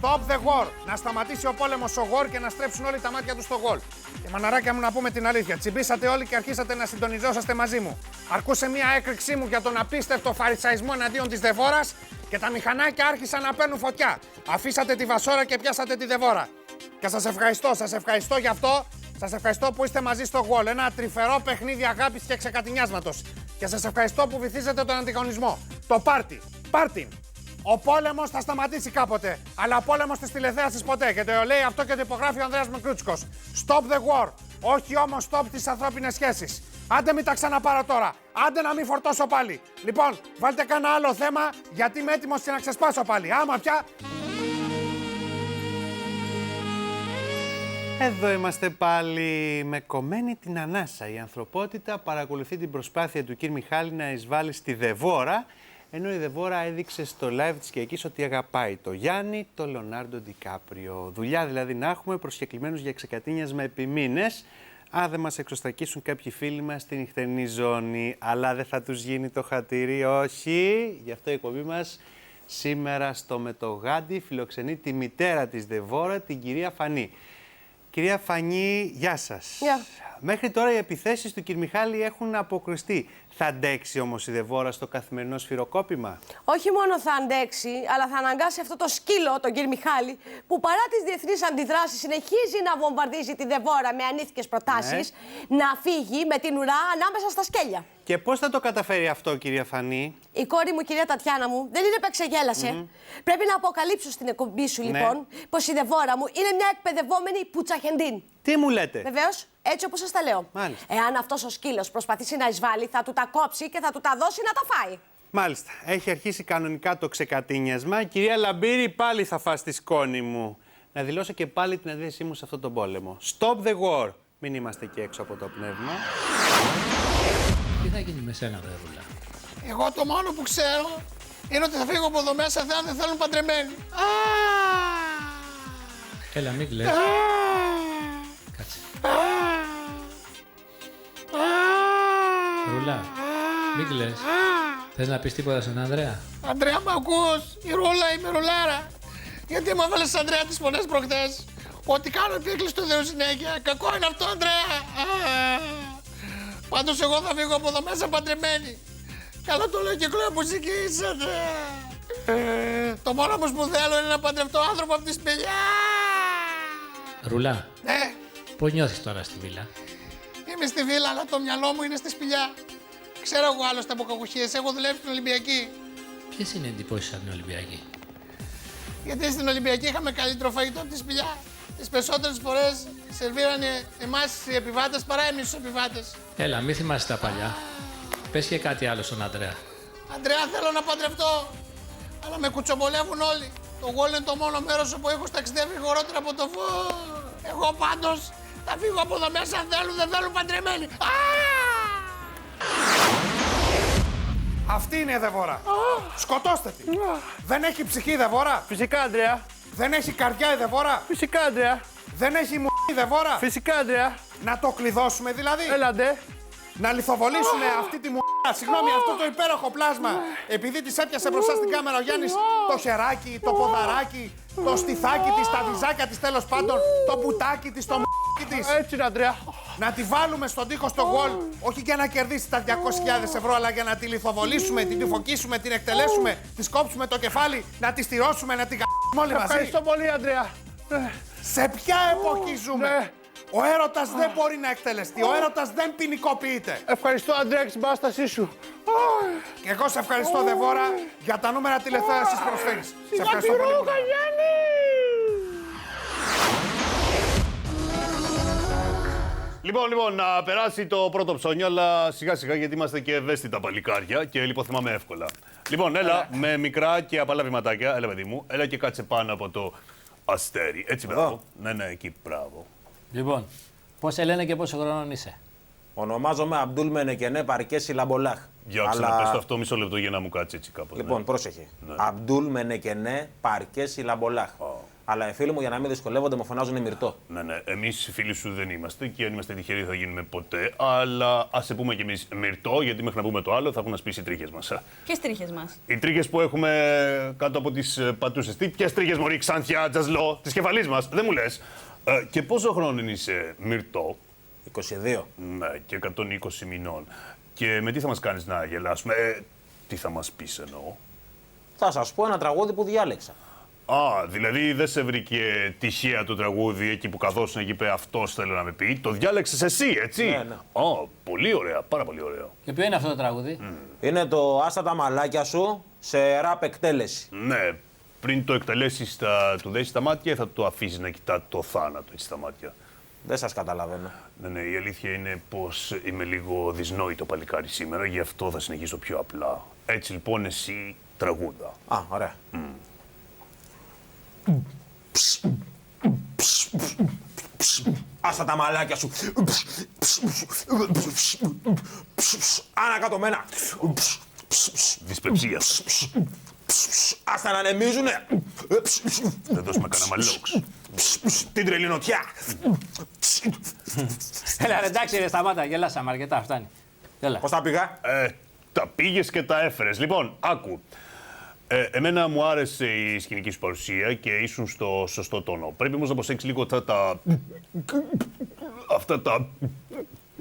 Stop the war! Να σταματήσει ο πόλεμος στο γολ και να στρέψουν όλοι τα μάτια τους στο γολ. Και μαναράκια μου, να πούμε την αλήθεια. Τσιμπήσατε όλοι και αρχίσατε να συντονιζόσαστε μαζί μου. Αρκούσε μία έκρηξή μου για τον απίστευτο φαρισαϊσμό εναντίον της Δεβόρας και τα μηχανάκια άρχισαν να παίρνουν φωτιά. Αφήσατε τη βασόρα και πιάσατε τη Δεβόρα. Και σας ευχαριστώ γι' αυτό. Σας ευχαριστώ που είστε μαζί στο γολ. Ένα τρυφερό παιχνίδι αγάπης και ξεκατηνιάσματος. Και σας ευχαριστώ που βυθίζετε τον ανταγωνισμό. Το πάρτι. Ο πόλεμος θα σταματήσει κάποτε, αλλά ο πόλεμος της τηλεθέασης ποτέ. Και το λέει αυτό και το υπογράφει ο Ανδρέας Μικρούτσικος. Stop the war. Όχι όμως stop τις ανθρώπινες σχέσεις. Άντε μην τα ξαναπάρω τώρα. Άντε να μην φορτώσω πάλι. Λοιπόν, βάλτε κανένα άλλο θέμα, γιατί είμαι έτοιμος και να ξεσπάσω πάλι. Άμα πια... Εδώ είμαστε πάλι με κομμένη την ανάσα. Η ανθρωπότητα παρακολουθεί την προσπάθεια του κ. Μιχάλη να εισβάλλει στη Δεβόρα, ενώ η Δεβόρα έδειξε στο live της Κυριακής ότι αγαπάει το Γιάννη, το Λεωνάρντο Ντικάπριο. Δουλειά δηλαδή να έχουμε, προσκεκλημένους για ξεκατίνιασμα επί μήνες, αν δεν μας εξωστρακίσουν κάποιοι φίλοι μας στην νυχτερινή ζώνη. Αλλά δεν θα τους γίνει το χατήρι, όχι. Γι' αυτό η εκπομπή μας σήμερα στο Με το Γάντι φιλοξενεί τη μητέρα της Δεβόρα, την κυρία Φανή. Κυρία Φανή, γεια σας. Γεια. Μέχρι τώρα οι επιθέσεις του κ. Μιχάλη έχουν αποκριστεί. Θα αντέξει όμως η Δεβόρα στο καθημερινό σφυροκόπημα? Όχι μόνο θα αντέξει, αλλά θα αναγκάσει αυτό το σκύλο, τον κ. Μιχάλη, που παρά τις διεθνείς αντιδράσεις συνεχίζει να βομβαρδίζει τη Δεβόρα με ανήθικες προτάσεις, να φύγει με την ουρά ανάμεσα στα σκέλια. Και πώς θα το καταφέρει αυτό, κυρία Φανή? Η κόρη μου, κυρία Τατιάνα μου, δεν είναι επεξεγέλασε. Πρέπει να αποκαλύψω στην εκπομπή σου, λοιπόν, πως η Δεβόρα μου είναι μια εκπαιδευόμενη πουτσαχεντίν. Τι μου λέτε? Βεβαίως, έτσι όπως σας τα λέω. Μάλιστα. Εάν αυτός ο σκύλος προσπαθήσει να εισβάλλει, θα του τα κόψει και θα του τα δώσει να τα φάει. Μάλιστα. Έχει αρχίσει κανονικά το ξεκατίνιασμα. Κυρία Λαμπύρη, πάλι θα φας τη σκόνη μου. Να δηλώσω και πάλι την αντίθεσή μου σε αυτόν τον πόλεμο. Stop the war. Μην είμαστε και έξω από το πνεύμα. Τι θα γίνει με σένα, Δεβούλα? Εγώ το μόνο που ξέρω είναι ότι θα φύγω από εδώ μέσα, δεν θέλουν παντρεμένοι. Έλα, μην κλαις. Κάτσε. Ρούλα, μην κλαις. Θες να πεις τίποτα στον Ανδρέα? Ανδρέα, μ' ακούς? Η Ρούλα, είμαι ρουλάρα. Γιατί μου έβαλες Ανδρέα τις φωνές προχτές? Ότι κάνω επίκληση του Θεού συνέχεια. Κακό είναι αυτό, Ανδρέα. Πάντως εγώ θα φύγω από εδώ μέσα παντρεμένη. Καλά το λέω και κλαίω μουσική είσαι, Ανδρέα. Το μόνο όμως που θέλω είναι να παντρευτώ άνθρωπο από τη σπηλιά. Ρούλα, Ναι, πώς νιώθεις τώρα στη βίλα? είμαι στη βίλα, αλλά το μυαλό μου είναι στη σπηλιά. Ξέρω εγώ άλλωστε από κακουχίες, έχω δουλέψει στην Ολυμπιακή. Ποιες είναι οι εντυπώσεις από την Ολυμπιακή? Γιατί στην Ολυμπιακή είχαμε καλύτερο φαγητό από τη σπηλιά. Τις περισσότερες φορές σερβίρανε εμάς οι επιβάτες παρά εμείς τους επιβάτες. Έλα, μη θυμάσαι τα παλιά. Πες και κάτι άλλο στον Ανδρέα. Αντρέα, θέλω να παντρευτώ, αλλά με κουτσομπολεύουν όλοι. Το Wall είναι το μόνο μέρος όπου έχω ταξιδεύει γρηγορότερα από το φω. Εγώ πάντως θα φύγω από εδώ μέσα, αν θέλουν, δεν θέλουν παντρεμένοι. Αυτή είναι η Δεβόρα. Σκοτώστε τη. Δεν έχει ψυχή η Δεβόρα. Φυσικά, Ανδρέα. Δεν έχει καρδιά η Δεβόρα. Φυσικά, Ανδρέα. Δεν έχει μου η Δεβόρα. Φυσικά, Ανδρέα. Να το κλειδώσουμε δηλαδή. Έλαντε. Να λιθοβολήσουμε αυτή τη μουντά, συγγνώμη, αυτό το υπέροχο πλάσμα. Επειδή της έπιασε μπροστά στην κάμερα ο Γιάννης το χεράκι, το ποδαράκι, το στιθάκι της, τα βυζάκια της τέλος πάντων, το πουτάκι της, το μ***ι της. Έτσι είναι, Ανδρέα. Να τη βάλουμε στον τοίχο στο Wall, όχι για να κερδίσει τα 200.000 ευρώ, αλλά για να τη λιθοβολήσουμε, την τυφοκίσουμε, την εκτελέσουμε, τη κόψουμε το κεφάλι, να τη στηρώσουμε, να την κα***ουμε όλοι μαζί. Ευχαριστώ πολύ, Ανδρέα. Σε ποια εποχή ζούμε? Ο έρωτας δεν μπορεί να εκτελεστεί, ο έρωτας δεν ποινικοποιείται. Ευχαριστώ, Ανδρέα, για την παράστασή σου. Και εγώ σε ευχαριστώ, Δεβόρα, για τα νούμερα τηλεθέασης που προσφέρεις. Σε ευχαριστώ πολύ. Λοιπόν, να περάσει το πρώτο ψώνιο, αλλά σιγά σιγά γιατί είμαστε και ευαίσθητα παλικάρια και λιποθυμάμε εύκολα. Λοιπόν, έλα με μικρά και απαλά βηματάκια, έλα παιδί μου, έλα και κάτσε πάνω από το αστέρι. Έτσι, μπράβο. Ναι, εκεί, μπράβο. Λοιπόν, πώς σε λένε και πόσο χρονών είσαι? Ονομάζομαι Αμπτούλ Μενεκενέ Παρκέση Λαμπολάχ. Για ξαναπες το αυτό μισό λεπτό για να μου κάτσει έτσι κάπως. Λοιπόν, ναι. πρόσεχε. Ναι. Αμπτούλ Μενεκενέ Παρκέση Λαμπολάχ. Αλλά οι φίλοι μου για να μην δυσκολεύονται με φωνάζουν Μυρτό. Ναι, εμείς φίλοι σου δεν είμαστε και αν είμαστε τυχεροί θα γίνουμε ποτέ. Αλλά ας σε πούμε κι εμείς Μυρτό, γιατί μέχρι να πούμε το άλλο θα έχουν να σπίσει οι τρίχες μας. Ποιες τρίχες μας? Οι τρίχες που έχουμε κάτω από τις πατούσες. Ποιες τρίχες, μωρή, Ξάνθια, Τζασλό, της κεφαλής μας, δεν μου λες. Και πόσο χρόνο είσαι, Μυρτό? 22. Ναι, και 120 μηνών. Και με τι θα μας κάνεις να γελάσουμε? Τι θα μας πεις εννοώ? Θα σας πω ένα τραγούδι που διάλεξα. Δηλαδή δεν σε βρήκε τυχαία το τραγούδι εκεί που καθόσουν εκεί πέρα, αυτός θέλω να με πει. Το διάλεξες εσύ, έτσι? Ναι. Πολύ ωραία, πάρα πολύ ωραίο. Και ποιο είναι αυτό το τραγούδι? Είναι το «Άστα τα μαλάκια σου» σε ραπ εκτέλεση. Ναι, πριν το εκτελέσεις θα του δέσεις τα μάτια ή θα το αφήσεις να κοιτά το θάνατο έτσι στα μάτια? Δεν σας καταλαβαίνω. Ναι, η αλήθεια είναι πως είμαι λίγο δυσνόητο παλικάρι σήμερα, γι' αυτό θα συνεχίσω πιο απλά. Έτσι λοιπόν εσύ τραγούδα. Ωραία. Άστα τα μαλάκια σου. Ανακατωμένα. Δυσπεψία. Άστα να ανεμίζουνε. Θα δώσουμε κανένα μαλόξ. Την τρελινοτιά. Έλα, εντάξει, ρε, σταμάτα, γελάσαμε αρκετά, φτάνει. Πώς τα πήγα? Τα πήγες και τα έφερες. Λοιπόν, άκου. Εμένα μου άρεσε η σκηνική σου παρουσία και ήσουν στο σωστό τόνο. Πρέπει όμως να προσέξεις λίγο αυτά τα...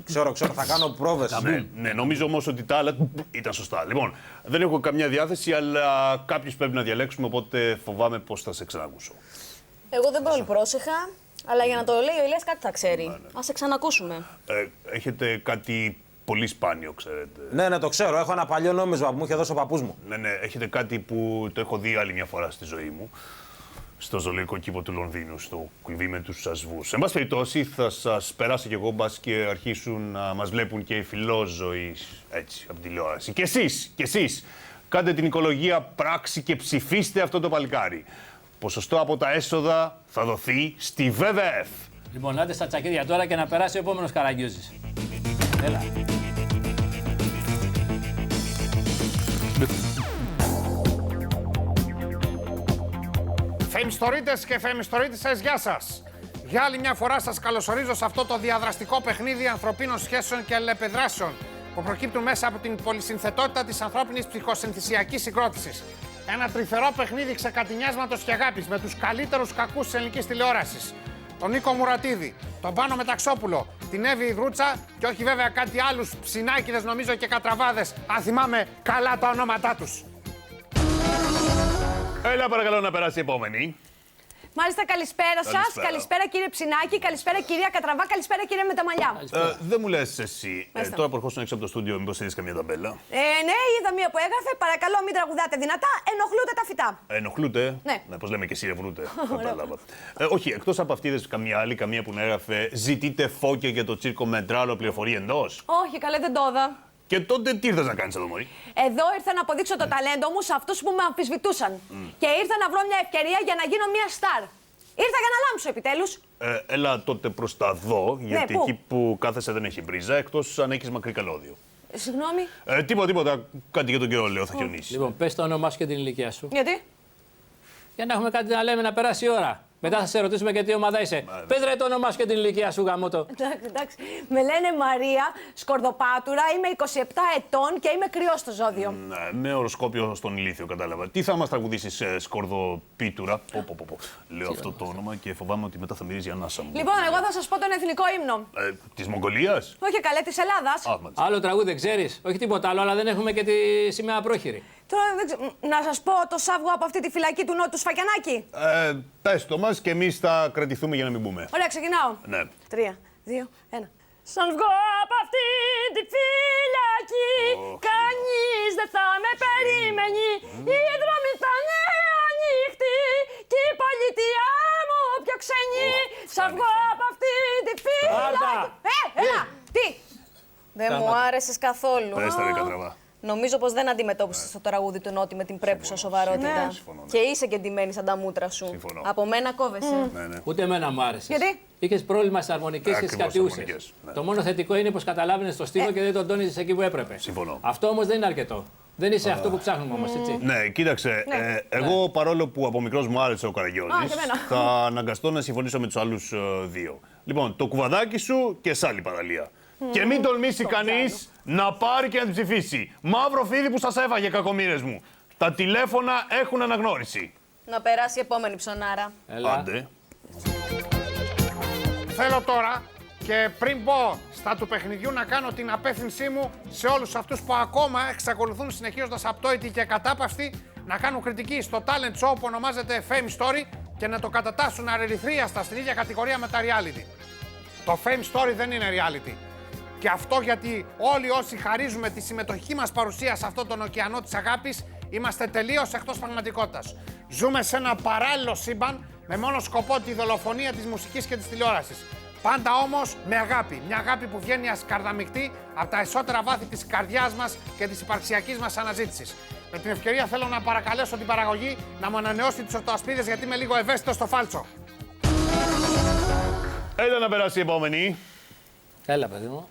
Ξέρω, θα κάνω πρόβες. Ναι, νομίζω όμως ότι τα άλλα ήταν σωστά. Λοιπόν, δεν έχω καμιά διάθεση, αλλά κάποιους πρέπει να διαλέξουμε, οπότε φοβάμαι πως θα σε ξανακούσω. Εγώ δεν πολύ πρόσεχα, αλλά για να το λέει ο Ηλίας κάτι θα ξέρει. Ας σε ξανακούσουμε. Έχετε κάτι πολύ σπάνιο, ξέρετε. Ναι, το ξέρω. Έχω ένα παλιό νόμισμα που μου είχε δώσει ο παππούς μου. Ναι, έχετε κάτι που το έχω δει άλλη μια φορά στη ζωή μου. Στο ζωολογικό κήπο του Λονδίνου, στο κουβί με τους ασβούς. Εν πάση περιπτώσει, θα σας περάσω κι εγώ, μπας και αρχίσουν να μας βλέπουν και οι φιλόζωοι έτσι, από την τηλεόραση. Και εσείς, κάντε την οικολογία πράξη και ψηφίστε αυτό το παλικάρι. Ποσοστό από τα έσοδα θα δοθεί στη ΒΒΕΦ. Λοιπόν, άντε στα τσακίδια τώρα και να περάσει ο επόμενος Καραγκιόζης. Έλα. Φεμιστορίτες και φεμιστορίτισσες, γεια σας. Για άλλη μια φορά σας καλωσορίζω σε αυτό το διαδραστικό παιχνίδι ανθρωπίνων σχέσεων και αλληλεπιδράσεων που προκύπτουν μέσα από την πολυσυνθετότητα της ανθρώπινης ψυχοσυνθησιακής συγκρότησης. Ένα τρυφερό παιχνίδι ξεκατηνιάσματος και αγάπης με τους καλύτερους κακούς της ελληνικής τηλεόρασης. Τον Νίκο Μουρατίδη, τον Πάνο Μεταξόπουλο, την Εύη Ιδρούτσα και όχι βέβαια κάτι άλλους ψινάκηδες νομίζω και κατραβάδες, αν θυμάμαι καλά τα ονόματά τους. Έλα παρακαλώ να περάσει η επόμενη. Μάλιστα, καλησπέρα σας. Καλησπέρα κύριε Ψινάκη, καλησπέρα κυρία Κατραβά, καλησπέρα κύριε με τα μαλλιά. Δεν μου λες εσύ, τώρα που ερχόσουν έξω από το στούντιο, μήπως είδες καμία ταμπέλα? Ναι, είδα μία που έγραφε. Παρακαλώ, μην τραγουδάτε δυνατά. Ενοχλούνται τα φυτά. Ενοχλούνται. Ναι. Πώς λέμε και εσύ, ευρούνται. Κατάλαβα. Όχι, εκτός από αυτή, είδες καμία άλλη, καμία που να έγραφε «Ζητείτε φώκια για το τσίρκο Μετράλο, πληροφορεί εντός». Όχι, καλέ, δεν το είδα. Και τότε τι ήρθες να κάνεις εδώ, μωρή? Εδώ ήρθα να αποδείξω το ταλέντο μου σε αυτούς που με αμφισβητούσαν. Και ήρθα να βρω μια ευκαιρία για να γίνω μια στάρ. Ήρθα για να λάμψω επιτέλους. Έλα τότε προς τα δω, γιατί πού? εκεί που κάθεσαι δεν έχει μπρίζα, εκτός αν έχεις μακρύ καλώδιο. Συγγνώμη. Τίποτα. Κάτι για τον καιρό, λέω, θα χιονίσει. Λοιπόν, πες το όνομά σου και την ηλικία σου. Γιατί? Για να έχουμε κάτι να λέμε, να περάσει η ώρα. Μετά θα σε ρωτήσουμε και τι ομάδα είσαι. Πες ρε το όνομά σου και την ηλικία σου, γαμώτο. Εντάξει. Με λένε Μαρία Σκορδοπάτουρα, είμαι 27 ετών και είμαι κρυό στο ζώδιο. Με οροσκόπιο στον ηλίθιο, κατάλαβα. Τι θα μας τραγουδήσεις, Σκορδοπίτουρα? Λέω αυτό το όνομα και φοβάμαι ότι μετά θα μυρίζει ανάσα μου. Λοιπόν, εγώ θα σας πω τον εθνικό ύμνο. Της Μογγολίας? Όχι καλέ, της Ελλάδας. Άλλο τραγούδι δεν ξέρεις? Όχι τίποτα άλλο, αλλά δεν έχουμε και τη σημαία πρόχειρη. Τώρα, να σας πω το σάβγο από αυτή τη φυλακή του Νότου Σφακιανάκη. Πες το μας και εμείς θα κρατηθούμε για να μην μπούμε. Ωραία, ξεκινάω. Ναι. 3, 2, 1. Σαν βγω από αυτή τη φυλακή, κανείς δεν θα με περιμένει. Οι δρόμοι θα είναι ανοιχτοί και η πολιτεία μου πιο ξενή. Σαν βγω από αυτή τη φυλακή. Έλα, τι. Δεν μου άρεσες καθόλου. Πες τα ρε Κατραβά. Νομίζω πως δεν αντιμετώπισες το τραγούδι του Νότι με την πρέπουσα σοβαρότητα. Ναι. Και είσαι και ντυμένη σαν τα μούτρα σου. Συμφωνώ. Από μένα κόβεσαι. Ούτε εμένα μου άρεσε. Γιατί? Είχες πρόβλημα στις αρμονικές και στις κατιούσες. Το μόνο θετικό είναι πως καταλάβαινες το στίχο και δεν τον τόνιζες εκεί που έπρεπε. Συμφωνώ. Αυτό όμως δεν είναι αρκετό. Δεν είσαι αυτό που ψάχνουμε όμως, έτσι. Ναι, κοίταξε. Εγώ παρόλο που από μικρός μου άρεσε ο Καραγιώζης, θα αναγκαστώ να συμφωνήσω με τους άλλους δύο. Λοιπόν, το κουβαδάκι σου και σ' άλλη παραλία. Και μην τολμήσει κανείς να πάρει και να την ψηφίσει. Μαύρο φίδι που σας έφαγε, κακομοίρες μου. Τα τηλέφωνα έχουν αναγνώριση. Να περάσει η επόμενη ψωνάρα. Άντε. Θέλω τώρα και πριν πω στα του παιχνιδιού να κάνω την απεύθυνσή μου σε όλους αυτούς που ακόμα εξακολουθούν συνεχίζοντας απτόητοι και κατάπαυτοι να κάνουν κριτική στο talent show που ονομάζεται Fame Story και να το κατατάσσουν αρερυθρίαστα στην ίδια κατηγορία με τα reality. Το Fame Story δεν είναι reality. Και αυτό γιατί όλοι όσοι χαρίζουμε τη συμμετοχική μας παρουσία σε αυτόν τον ωκεανό της αγάπης είμαστε τελείως εκτός πραγματικότητας. Ζούμε σε ένα παράλληλο σύμπαν με μόνο σκοπό τη δολοφονία της μουσικής και της τηλεόρασης. Πάντα όμως με αγάπη. Μια αγάπη που βγαίνει ασκαρδαμικτή από τα εσώτερα βάθη της καρδιάς μας και της υπαρξιακής μας αναζήτησης. Με την ευκαιρία θέλω να παρακαλέσω την παραγωγή να μου ανανεώσει τις ορτοασπίδες γιατί είμαι λίγο ευαίσθητος στο φάλτσο. Έλα να περάσει η επόμενη. Έλα, παιδί μου.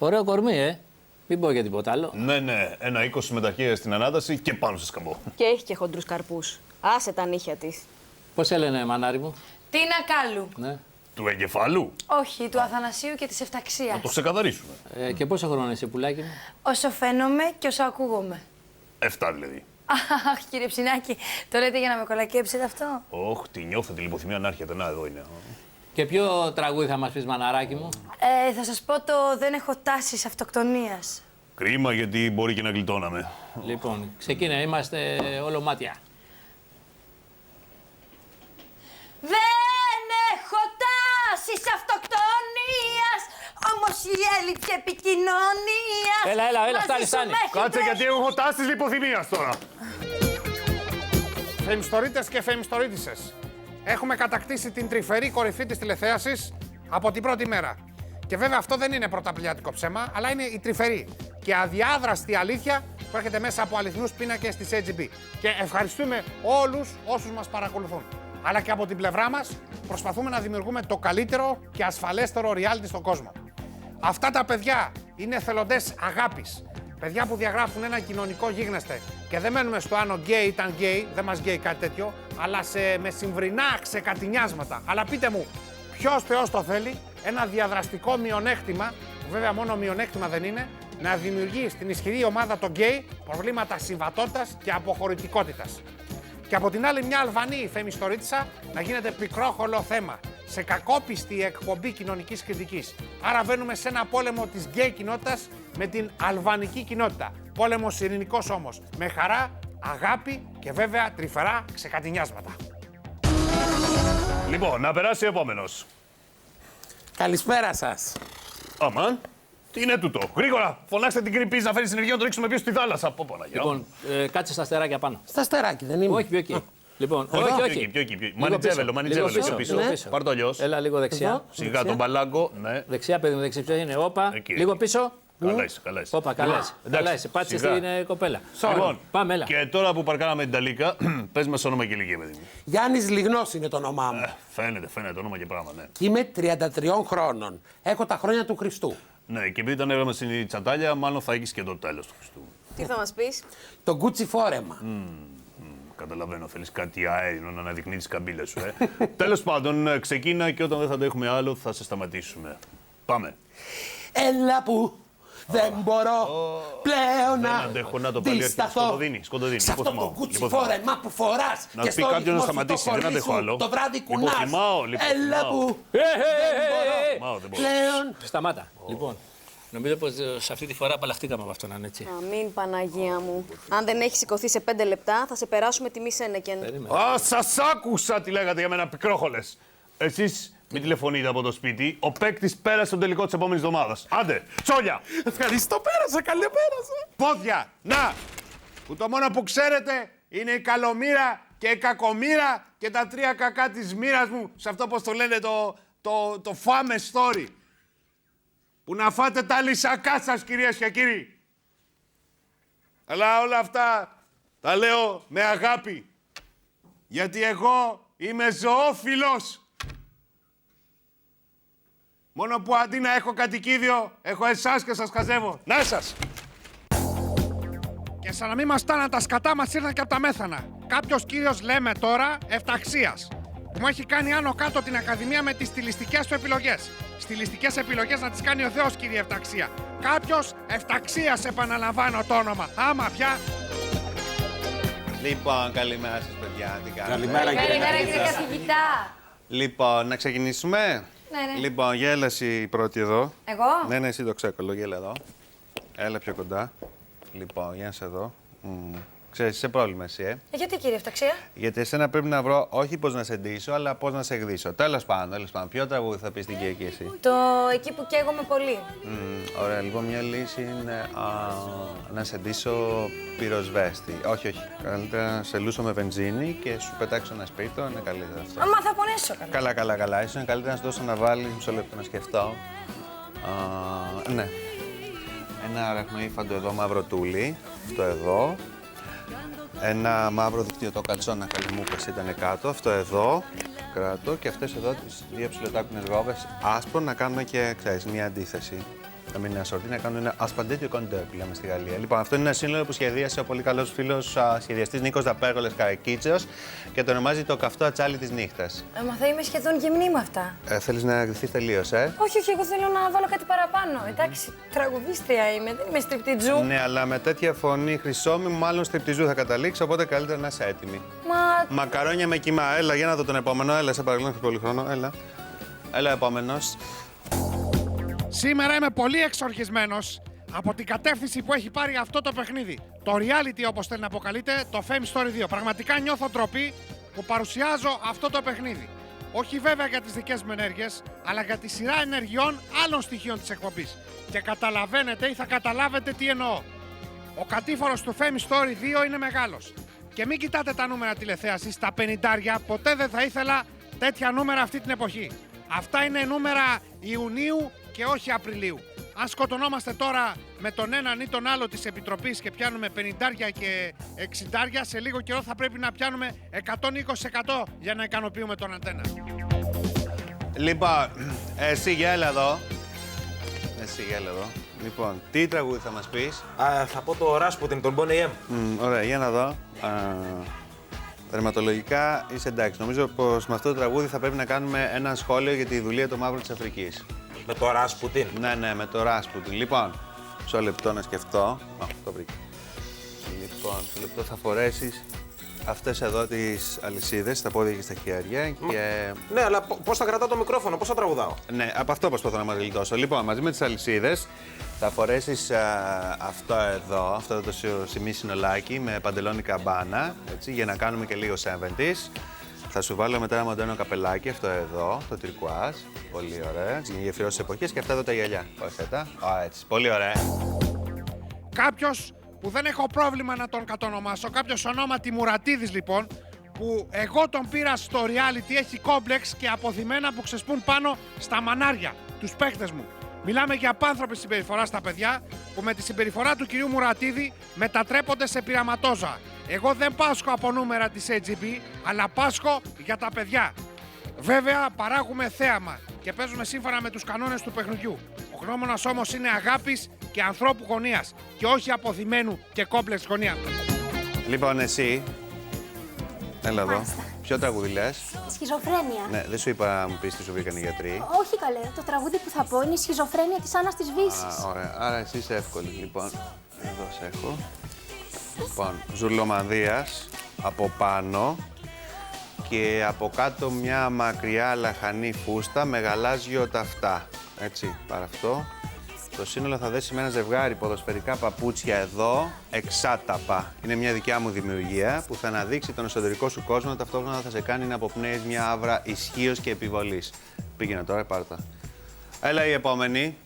Ωραίο κορμί, Μην πω για τίποτα άλλο. Ναι, ένα 20 με τα χέρια στην ανάταση και πάνω σε σκαμπό. Και έχει και χοντρούς καρπούς. Άσε τα νύχια της. Πώς έλεγε, μανάρι μου? Τίνα Κάλλου. Ναι. Του εγκεφάλου. Όχι, του Αθανασίου και της Εφταξίας. Να το ξεκαθαρίσουμε. Και πόσο χρόνο είσαι, πουλάκι μου? Όσο φαίνομαι και όσο ακούγομαι. 7 δηλαδή. Αχ, κύριε Ψινάκη, το λέτε για να με κολακέψετε αυτό? Όχι, τη νιώθω τη λιποθυμία να έρχεται. Να, εδώ είναι. Και ποιο τραγούδι θα μας πεις, μαναράκι μου? Θα σας πω το «Δεν έχω τάσεις αυτοκτονίας». Κρίμα, γιατί μπορεί και να γλιτώναμε. Λοιπόν, ξεκίνα, είμαστε όλο μάτια. Δεν έχω τάσεις αυτοκτονίας, όμως η έλλειψη επικοινωνίας... Έλα, φτάνει. Κάτσε, γιατί έχω τάσεις λιποθυμίας τώρα. Φεμιστορίτες και φεμιστορίτισσες. Έχουμε κατακτήσει την τρυφερή κορυφή της τηλεθέασης από την πρώτη μέρα. Και βέβαια αυτό δεν είναι πρωταπλιάτικο ψέμα, αλλά είναι η τρυφερή και αδιάδραστη αλήθεια που έρχεται μέσα από αληθινούς πίνακες της AGB. Και ευχαριστούμε όλους όσους μας παρακολουθούν. Αλλά και από την πλευρά μας προσπαθούμε να δημιουργούμε το καλύτερο και ασφαλέστερο reality στον κόσμο. Αυτά τα παιδιά είναι θελοντές αγάπης. Παιδιά που διαγράφουν ένα κοινωνικό γίγνεσθε και δεν μένουμε στο αν ο γκέι ήταν γκέι, δεν μας γκέι κάτι τέτοιο, αλλά σε μεσημβρινά ξεκατηνιάσματα. Αλλά πείτε μου, ποιος Θεός το θέλει ένα διαδραστικό μειονέκτημα, που βέβαια μόνο μειονέκτημα δεν είναι, να δημιουργεί στην ισχυρή ομάδα των γκέι προβλήματα συμβατότητας και αποχωρητικότητας. Και από την άλλη, μια Αλβανή φεμιστορίτισσα να γίνεται πικρόχολο θέμα σε κακόπιστη εκπομπή κοινωνικής κριτικής. Άρα βαίνουμε σε ένα πόλεμο της γκέι κοινότητας με την αλβανική κοινότητα. Πόλεμος ειρηνικός όμως, με χαρά, αγάπη και βέβαια τρυφερά ξεκατηνιάσματα. Λοιπόν, να περάσει ο επόμενος. Καλησπέρα σας. Αμάν. Τι είναι τούτο. Γρήγορα, φωνάξτε την κρυπή να φέρει συνεργείο να το ρίξουμε πίσω στη θάλασσα. Πω, Παναγιά. Λοιπόν, κάτσε στα αστεράκια πάνω. Στα αστεράκια δεν είμαι. Όχι, πιο εκεί. Λοιπόν, όχι. Πιο εκεί. Μανιτζέβελο, πίσω. Πάρ' το αλλιώς. Έλα λίγο δεξιά. Σιγά τον μπαλάγκο. Ναι. Δεξιά, παιδί μου, δεξιά. Ποιο είναι. Όπα. Λίγο πίσω. Καλά είσαι, καλά είσαι. Όπα, καλά είσαι. Πάτησε στην κοπέλα. Λοιπόν, πάμε, έλα. Και τώρα που παρκάραμε την Ταλίκα, πες μας όνομα και ηλικία, παιδί μου. Γιάννης Λιγνός είναι το όνομά μου. Φαίνεται όνομα και πράγμα, ναι. Είμαι 33 χρόνων. Έχω τα χρόνια του Χριστού. Ναι, και επειδή ήταν έβγαμε στην τσαντάλια, μάλλον θα έχεις και το τέλος του Χριστού. Τι θα μας πεις? Το Gucci φόρεμα. Καταλαβαίνω, θέλεις κάτι αέρινο να αναδεικνύει τις καμπύλες σου, Τέλος πάντων, ξεκίνα και όταν δεν θα το έχουμε άλλο θα σε σταματήσουμε. Πάμε. Έλα που δεν μπορώ πλέον Δεν αντέχω να το πάλι έρχεται. Σκοτωδίνη. Σε αυτό το Gucci φόρεμα που φοράς να και πει στο κάποιον να ρυθμό σταματήσει, δεν αντέχω άλλο. το βράδυ κουνάς. Έλα που δεν μπορώ πλέον. Σταμάτα. Λοιπόν, νομίζω πως σε αυτή τη φορά απαλλαχτήκαμε από αυτόν, αν έτσι. Αμήν, Παναγία μου. Αν δεν έχει σηκωθεί σε 5 λεπτά, θα σε περάσουμε τιμή Σένεκεν. Α, σας άκουσα τι λέγατε για μένα, πικρόχολες. Εσείς μην τηλεφωνείτε από το σπίτι. Ο παίκτης πέρασε στον τελικό της επόμενης εβδομάδας. Άντε, τσόλια! Ευχαριστώ, πέρασα, καλή πέρασα. Πόδια! Να! Που το μόνο που ξέρετε είναι η καλομήρα και η κακομήρα και τα 3 κακά της μοίρας μου σε αυτό πως το λένε το φάμε story. Που να φάτε τα λυσακά σας, κυρίες και κύριοι. Αλλά όλα αυτά τα λέω με αγάπη. Γιατί εγώ είμαι ζωόφιλος. Μόνο που αντί να έχω κατοικίδιο, έχω εσάς και σας χαζεύω. Να σας! Και σαν να μην μας τάνα τα σκατά μας ήρθαν και από τα μέθανα. Κάποιος κύριος, λέμε τώρα, Εφταξίας, που μου έχει κάνει άνω κάτω την Ακαδημία με τις στιλιστικές του επιλογές. Στιλιστικές επιλογές να τις κάνει ο Θεός, κύριε Εφταξία. Κάποιος Εφταξίας, επαναλαμβάνω το όνομα. Άμα πια. Λοιπόν, καλημέρα σας, παιδιά. Τι κάνετε? Καλημέρα, κύριε καθηγητά. Λοιπόν, να ξεκινήσουμε. Ναι. Λοιπόν, γέλα εσύ πρώτη εδώ. Εγώ? Ναι, εσύ το ξέκολο, γέλα εδώ. Έλα πιο κοντά. Λοιπόν, για να σε δω. Ξέρεις, είσαι πρόβλημα εσύ, Γιατί, κύριε Εφταξία? Γιατί εσένα πρέπει να βρω όχι πώς να σε ντύσω, αλλά πώς να σε γδύσω. Τέλος πάντων. Ποιο τραγούδι θα πεις την Κυριακή εσύ? Το εκεί που καίγομαι πολύ. Ωραία, λοιπόν, μια λύση είναι να σε ντύσω πυροσβέστη. Όχι. Καλύτερα να σε λούσω με βενζίνη και σου πετάξω ένα σπίρτο, είναι καλύτερα αυτό. Μα θα πονέσω καλά. Καλά. Ίσως είναι καλύτερα να σου δώσω να βάλεις, μισό λεπτό να σκεφτώ. Ναι. Ένα αραχνοήφαντο εδώ μαύρο τούλι, αυτό εδώ. Ένα μαύρο δικτυωτό καλτσόνα καλυμούπες ήταν κάτω, αυτό εδώ, κράτο και αυτές εδώ τις 2 ψιλοτάκουνες γόβες άσπρο να κάνουμε και, ξέρεις, μια αντίθεση. Να μην είναι ασορτή, να κάνουμε ένα ασπαντέτιο κοντέ που λέμε στη Γαλλία. Λοιπόν, αυτό είναι ένα σύνολο που σχεδίασε ο πολύ καλός φίλος σχεδιαστής Νίκος Δαπέργολες Καρακίτσεος και το ονομάζει το καυτό ατσάλι της νύχτας. Μα θα είμαι σχεδόν γυμνή με αυτά. Θέλεις να γδυθείς τελείως, Όχι, εγώ θέλω να βάλω κάτι παραπάνω. Εντάξει, τραγουδίστρια είμαι, δεν είμαι στριπτιτζού. Ναι, αλλά με τέτοια φωνή χρυσόμη, μάλλον στριπτιζού θα καταλήξει, οπότε καλύτερα να είσαι έτοιμη. Μακαρόνια με κιμά. Έλα, για να δω τον επόμενο. Έλα, σε παρακαλώ, έχει πολύ χρόνο. Έλα, επόμενος. Σήμερα είμαι πολύ εξορχισμένος από την κατεύθυνση που έχει πάρει αυτό το παιχνίδι. Το reality, όπως θέλει να αποκαλείται, το Fame Story 2. Πραγματικά νιώθω ντροπή που παρουσιάζω αυτό το παιχνίδι. Όχι βέβαια για τις δικές μου ενέργειες, αλλά για τη σειρά ενεργειών άλλων στοιχείων της εκπομπής. Και καταλαβαίνετε ή θα καταλάβετε τι εννοώ. Ο κατήφορος του Fame Story 2 είναι μεγάλος. Και μην κοιτάτε τα νούμερα τηλεθέασης, τα 50, ποτέ δεν θα ήθελα τέτοια νούμερα αυτή την εποχή. Αυτά είναι νούμερα Ιουνίου και όχι Απριλίου. Αν σκοτωνόμαστε τώρα με τον έναν ή τον άλλο της Επιτροπής και πιάνουμε 50 και 60, σε λίγο καιρό θα πρέπει να πιάνουμε 120% για να ικανοποιούμε τον αντένα. Λοιπόν, εσύ γέλα εδώ. Λοιπόν, τι τραγούδι θα μας πεις? Θα πω το Rasputin, τον Boney M. Ωραία, για να δω. Δερματολογικά είσαι εντάξει. Νομίζω πως με αυτό το τραγούδι θα πρέπει να κάνουμε ένα σχόλιο για τη δουλεία του Μαύρου της Αφρικής. Με το Ράσπουτιν. Ναι, με το Ράσπουτιν. Λοιπόν, μισό λεπτό να σκεφτώ. Το βρήκα. Λοιπόν, μισό λεπτό θα φορέσεις αυτές εδώ τις αλυσίδες στα πόδια και στα χέρια. Και... Ναι, αλλά πώς θα κρατάω το μικρόφωνο, πώς θα τραγουδάω. Ναι, από αυτό προσπαθώ να μας γλιτώσω. Λοιπόν, μαζί με τις αλυσίδες θα φορέσεις αυτό εδώ, αυτό το σημείο συνολάκι με παντελόνι καμπάνα, έτσι, για να κάνουμε και λίγο 70's. Θα σου βάλω μετά ένα μοντέρνο καπελάκι, αυτό εδώ, το τυρκουάζ. Πολύ ωραία. Για γεφυρώσεις εποχές και αυτά εδώ τα γυαλιά. Πρόσθετα. Έτσι. Πολύ ωραία. Κάποιος που δεν έχω πρόβλημα να τον κατονομάσω, κάποιος ονόματι Μουρατίδης λοιπόν, που εγώ τον πήρα στο reality, έχει κόμπλεξ και αποθυμένα που ξεσπούν πάνω στα μανάρια, τους παίχτες μου. Μιλάμε για απάνθρωπη συμπεριφορά στα παιδιά που με τη συμπεριφορά του κυρίου Μουρατίδη μετατρέπονται σε πειραματόζωα. Εγώ δεν πάσχω από νούμερα της AGB, αλλά πάσχω για τα παιδιά. Βέβαια παράγουμε θέαμα και παίζουμε σύμφωνα με τους κανόνες του παιχνιδιού. Ο γνώμονας όμως είναι αγάπης και ανθρώπου γωνίας και όχι αποθυμένου και κόμπλεξ γωνία. Λοιπόν, εσύ. Έλα εδώ. Μάλιστα. Ποιο τραγούδι λες? Σχιζοφρένεια. Ναι, δεν σου είπα να μου πεις τι σου βγήκαν οι γιατροί. Όχι καλέ, το τραγούδι που θα πω είναι η σχιζοφρένεια της Άννας της Βύσσης. Ωραία, άρα εσύ είσαι εύκολη. Λοιπόν, εδώ σε έχω. Λοιπόν, Ζουρλομανδίας από πάνω και από κάτω μια μακριά λαχανή φούστα με γαλάζιο ταυτά. Έτσι, πάρε αυτό. Το σύνολο θα δέσει με ένα ζευγάρι ποδοσφαιρικά παπούτσια εδώ, εξάταπα. Είναι μια δικιά μου δημιουργία που θα αναδείξει τον εσωτερικό σου κόσμο, ταυτόχρονα θα σε κάνει να αποπνέεις μια άβρα ισχύος και επιβολής. Πήγαινε τώρα, πάρε τα. Έλα η επόμενη.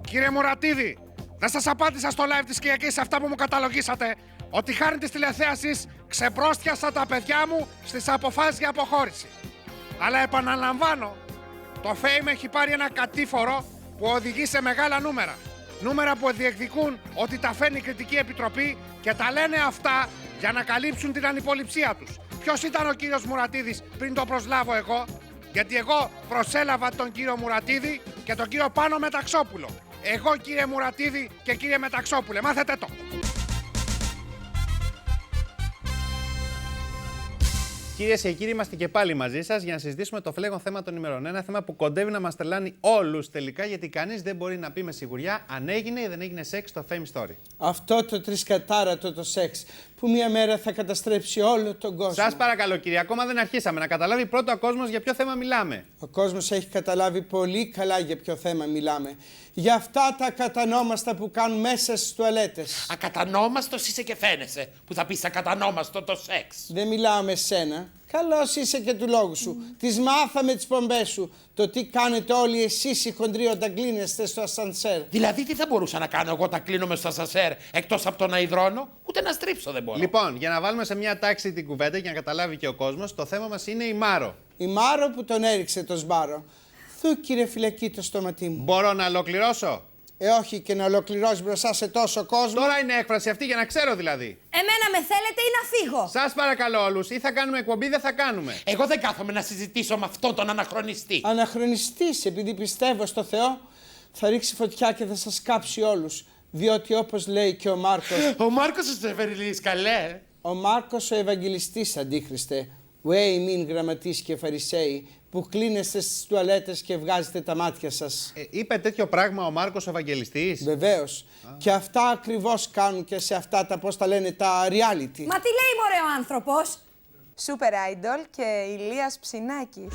Κύριε Μουρατίδη, δεν σας απάντησα στο live της Κυριακής σε αυτά που μου καταλογίσατε, ότι χάρη της τηλεθέασης ξεπρόστιασα τα παιδιά μου στις αποφάσεις για αποχώρηση. Αλλά επαναλαμβάνω, το Fame έχει πάρει ένα κατήφορο που οδηγεί σε μεγάλα νούμερα. Νούμερα που διεκδικούν ότι τα φέρνει η Κριτική Επιτροπή και τα λένε αυτά για να καλύψουν την ανυποληψία τους. Ποιος ήταν ο κύριος Μουρατίδης πριν το προσλάβω εγώ? Γιατί εγώ προσέλαβα τον κύριο Μουρατίδη και τον κύριο Πάνο Μεταξόπουλο. Εγώ κύριε Μουρατίδη και κύριε Μεταξόπουλε, μάθετε το. Κυρίες και κύριοι, είμαστε και πάλι μαζί σας για να συζητήσουμε το φλέγον θέμα των ημερών. Ένα θέμα που κοντεύει να μας τρελάνει όλους τελικά, γιατί κανείς δεν μπορεί να πει με σιγουριά αν έγινε ή δεν έγινε σεξ στο Fame Story. Αυτό το τρισκατάρατο το σεξ που μία μέρα θα καταστρέψει όλο τον κόσμο. Σας παρακαλώ, κύριε, ακόμα δεν αρχίσαμε. Να καταλάβει πρώτα ο κόσμος για ποιο θέμα μιλάμε. Ο κόσμος έχει καταλάβει πολύ καλά για ποιο θέμα μιλάμε. Για αυτά τα ακατανόμαστα που κάνουν μέσα στις τουαλέτες. Ακατανόμαστος είσαι και φαίνεσαι που θα πεις ακατανόμαστο το σεξ. Δεν μιλάω με σένα. Καλώς είσαι και του λόγου σου. Τις μάθαμε τις πομπές σου. Το τι κάνετε όλοι εσείς οι χοντροί όταν κλείνεστε στο ασανσέρ. Δηλαδή τι θα μπορούσα να κάνω εγώ όταν κλείνομαι στο ασανσέρ εκτός από το να υδρώνω, ούτε να στρίψω δεν μπορώ. Λοιπόν, για να βάλουμε σε μια τάξη την κουβέντα και να καταλάβει και ο κόσμος, το θέμα μας είναι η Μάρο. Η Μάρο που τον έριξε το σμπάρο. Θου κύριε φυλακή το στόματί μου. Μπορώ να ολοκληρώσω? Όχι και να ολοκληρώσει μπροστά σε τόσο κόσμο. Τώρα είναι έκφραση αυτή για να ξέρω δηλαδή. Εμένα με θέλετε ή να φύγω? Σας παρακαλώ όλους, ή θα κάνουμε εκπομπή ή δεν θα κάνουμε. Εγώ δεν κάθομαι να συζητήσω με αυτόν τον αναχρονιστή. Αναχρονιστής, επειδή πιστεύω στο Θεό, θα ρίξει φωτιά και θα σας κάψει όλους. Διότι όπως λέει και ο Μάρκος... Ο Μάρκος ο Σεβεριλής, καλέ. Ο Μάρκος ο Ευαγγελιστής, αντίχριστε. Way μην γραμματείς και φαρισαίοι, που κλείνεστε στις τουαλέτες και βγάζετε τα μάτια σας. Είπε τέτοιο πράγμα ο Μάρκος ο Ευαγγελιστής? Βεβαίως. Και αυτά ακριβώς κάνουν και σε αυτά τα, πώς τα λένε, τα reality. Μα τι λέει μωρέ ο άνθρωπος? Super Idol και Ηλίας Ψινάκης.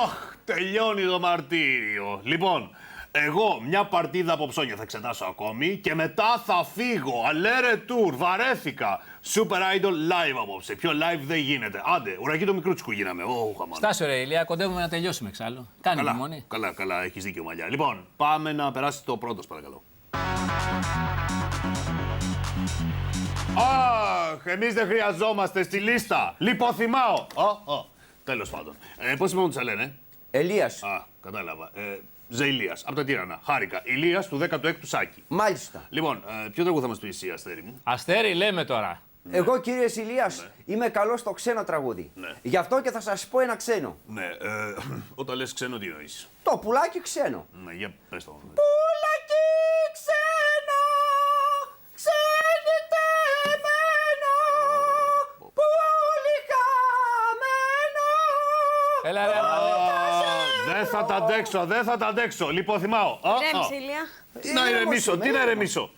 Αχ, τελειώνει το μαρτύριο. Λοιπόν, εγώ μια παρτίδα από ψώνια θα εξετάσω ακόμη και μετά θα φύγω. Αλέρε tour, βαρέθηκα. Super Idol live απόψε. Πιο live δεν γίνεται. Άντε, ουρακί το μικρούτσικου γίναμε. Στάσου ρε Ηλία, κοντεύουμε να τελειώσουμε εξάλλου. Κάνει υπομονή. Καλά, έχεις δίκιο μαλλιά. Λοιπόν, πάμε να περάσει το πρώτος παρακαλώ. Αχ, εμείς δεν χρειαζόμαστε στη λίστα. Λιποθυμάω. Τέλος πάντων. Πώς είπαμε ότι σε λένε? Ελίας. Α, κατάλαβα. Ζεηλίας, από τα Τύρανα. Χάρηκα. Ηλίας του 16ου Σάκη. Μάλιστα. Λοιπόν, ποιο τραγούδι θα μας πει εσύ, Αστέρι μου? Αστέρι, λέμε τώρα. Εγώ, κύριε Ηλίας, είμαι καλός στο ξένο τραγούδι. Ναι. Γι' αυτό και θα σας πω ένα ξένο. Ναι, όταν λες ξένο, τι εννοείς? Το πουλάκι ξένο. Ναι, για πες το. Πουλάκι ξένο, ξένητε Έλα ρε, Δεν θα τα αντέξω, δεν θα τα αντέξω. Λιποθυμάω. Ηρέμησε, Ηλία. Τι να ηρεμήσω, τι να ηρεμήσω.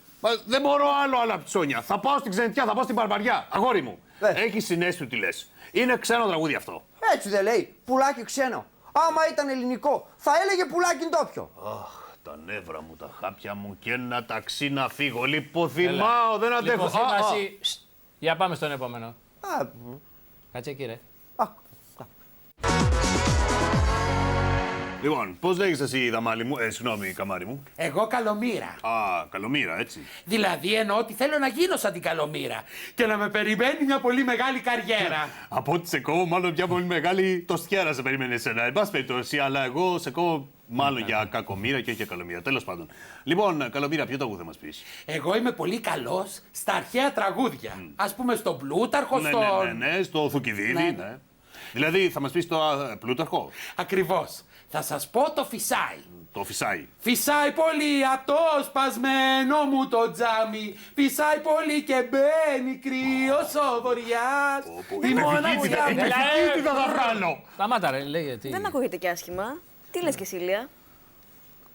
Δεν μπορώ άλλο ψώνια. Θα πάω στην ξενιτιά, θα πάω στην Μπαρμπαριά. Αγόρι μου, έχεις συνέστηση τι λες. Είναι ξένο τραγούδι αυτό. Έτσι δεν λέει. Πουλάκι ξένο. Άμα ήταν ελληνικό, θα έλεγε πουλάκι ντόπιο. Αχ, τα νεύρα μου, τα χάπια μου και ένα ταξί να φύγω. Λιποθυμάω, δεν αντέχω. Λιποθύμαση. Για πάμε στον επόμενο. Κάτσε εκεί, ρε. Λοιπόν, πώς λέγεσαι εσύ, Δαμάλη μου, συγγνώμη, καμάρι μου. Εγώ Καλομήρα. Α, Καλομήρα, έτσι. Δηλαδή εννοώ ότι θέλω να γίνω σαν την Καλομήρα και να με περιμένει μια πολύ μεγάλη καριέρα. Από ό,τι σε κόβω, μάλλον μια πολύ μεγάλη τοστιέρα σε περιμένει εσένα. Εν πάση περιπτώσει, αλλά εγώ σε κόβω μάλλον για Κακομήρα και όχι για Καλομήρα. Τέλος πάντων. Λοιπόν, Καλομήρα, ποιο τραγούδι θα μας πεις? Εγώ είμαι πολύ καλός στα αρχαία τραγούδια. Ας πούμε στον Πλούταρχο, Ναι, στο Θουκυδίδη, ναι. Δηλαδή, θα μας πεις το Πλούταρχο. Ακριβώς. Θα σας πω το φυσάει. Το φυσάει. Φυσάει πολύ απ' το σπασμένο μου το τζάμι. Φυσάει πολύ και μπαίνει κρύος ο βοριάς. Η μοναξιά μου. Τι θα βγάλω. Σταμάτα ρε, λέγε τι. Δεν ακούγεται και άσχημα. Τι λες και εσύ, Ηλία?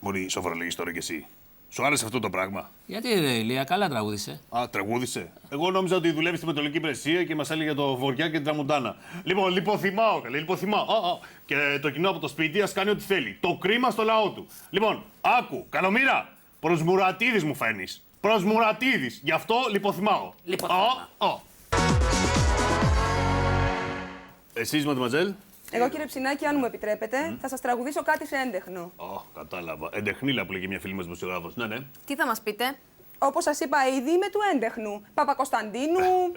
Μωρή, σοβαρολογείς τώρα κι εσύ. Σου άρεσε αυτό το πράγμα? Γιατί ρε Ηλία, καλά τραγούδισε. Α, τραγούδισε. Εγώ νόμιζα ότι δουλεύει στη Μετρολογική Υπηρεσία και μας έλεγε το Βοριά και την Τραμουντάνα. Λοιπόν, λιποθυμάω, καλέ, λιποθυμάω. Και το κοινό από το σπίτι ας κάνει ό,τι θέλει. Το κρίμα στο λαό του. Λοιπόν, άκου, Καλομήρα, προς Μουρατίδης μου φαίνεις. Προς Μουρατίδης. Γι' αυτό λιποθυμάω. Εσείς, Μαντεμαζέλ. Εγώ, κύριε Ψινάκη, αν μου επιτρέπετε, θα σας τραγουδήσω κάτι σε έντεχνο. Κατάλαβα. Εντεχνίλα που λέγει μια φίλη μας δημοσιογράφος. Ναι, ναι. Τι θα μας πείτε? Όπως σας είπα ήδη, είμαι του έντεχνου. Παπακοσταντίνου.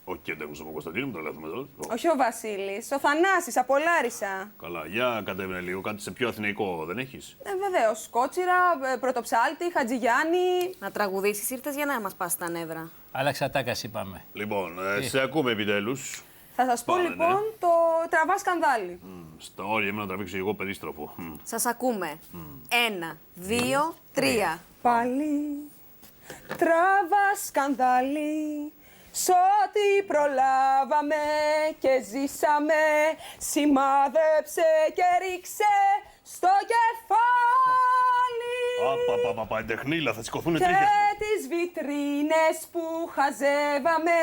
Όχι και εντέχνου από Κωνσταντίνου, μου τρελάθουμε εδώ. Όχι ο Βασίλης, ο Θανάσης, από Λάρισα. Καλά, για κατέβαινε λίγο. Κάτι σε πιο αθηναϊκό δεν έχεις? Βεβαίως. Κότσιρα, Πρωτοψάλτη, Χατζηγιάννη. Να τραγουδήσεις, ήρθες για να μας πας τα νεύρα. Άλλαξα τάκας, είπαμε. Λοιπόν, σε ακούμε επιτέλους. Θα σας πω λοιπόν το τραβά σκανδάλι. Στα όρια μου να τραβήξω εγώ περίστροφο. Σας ακούμε. 1, 2, 3. Πάλι τραβά σκανδάλι. Σ' ό,τι προλάβαμε και ζήσαμε, σημάδεψε και ρίξε στο κεφάλι. Παπα, εντεχνίλα, θα σηκωθούν και τρίχες. Και τις βιτρίνες που χαζεύαμε,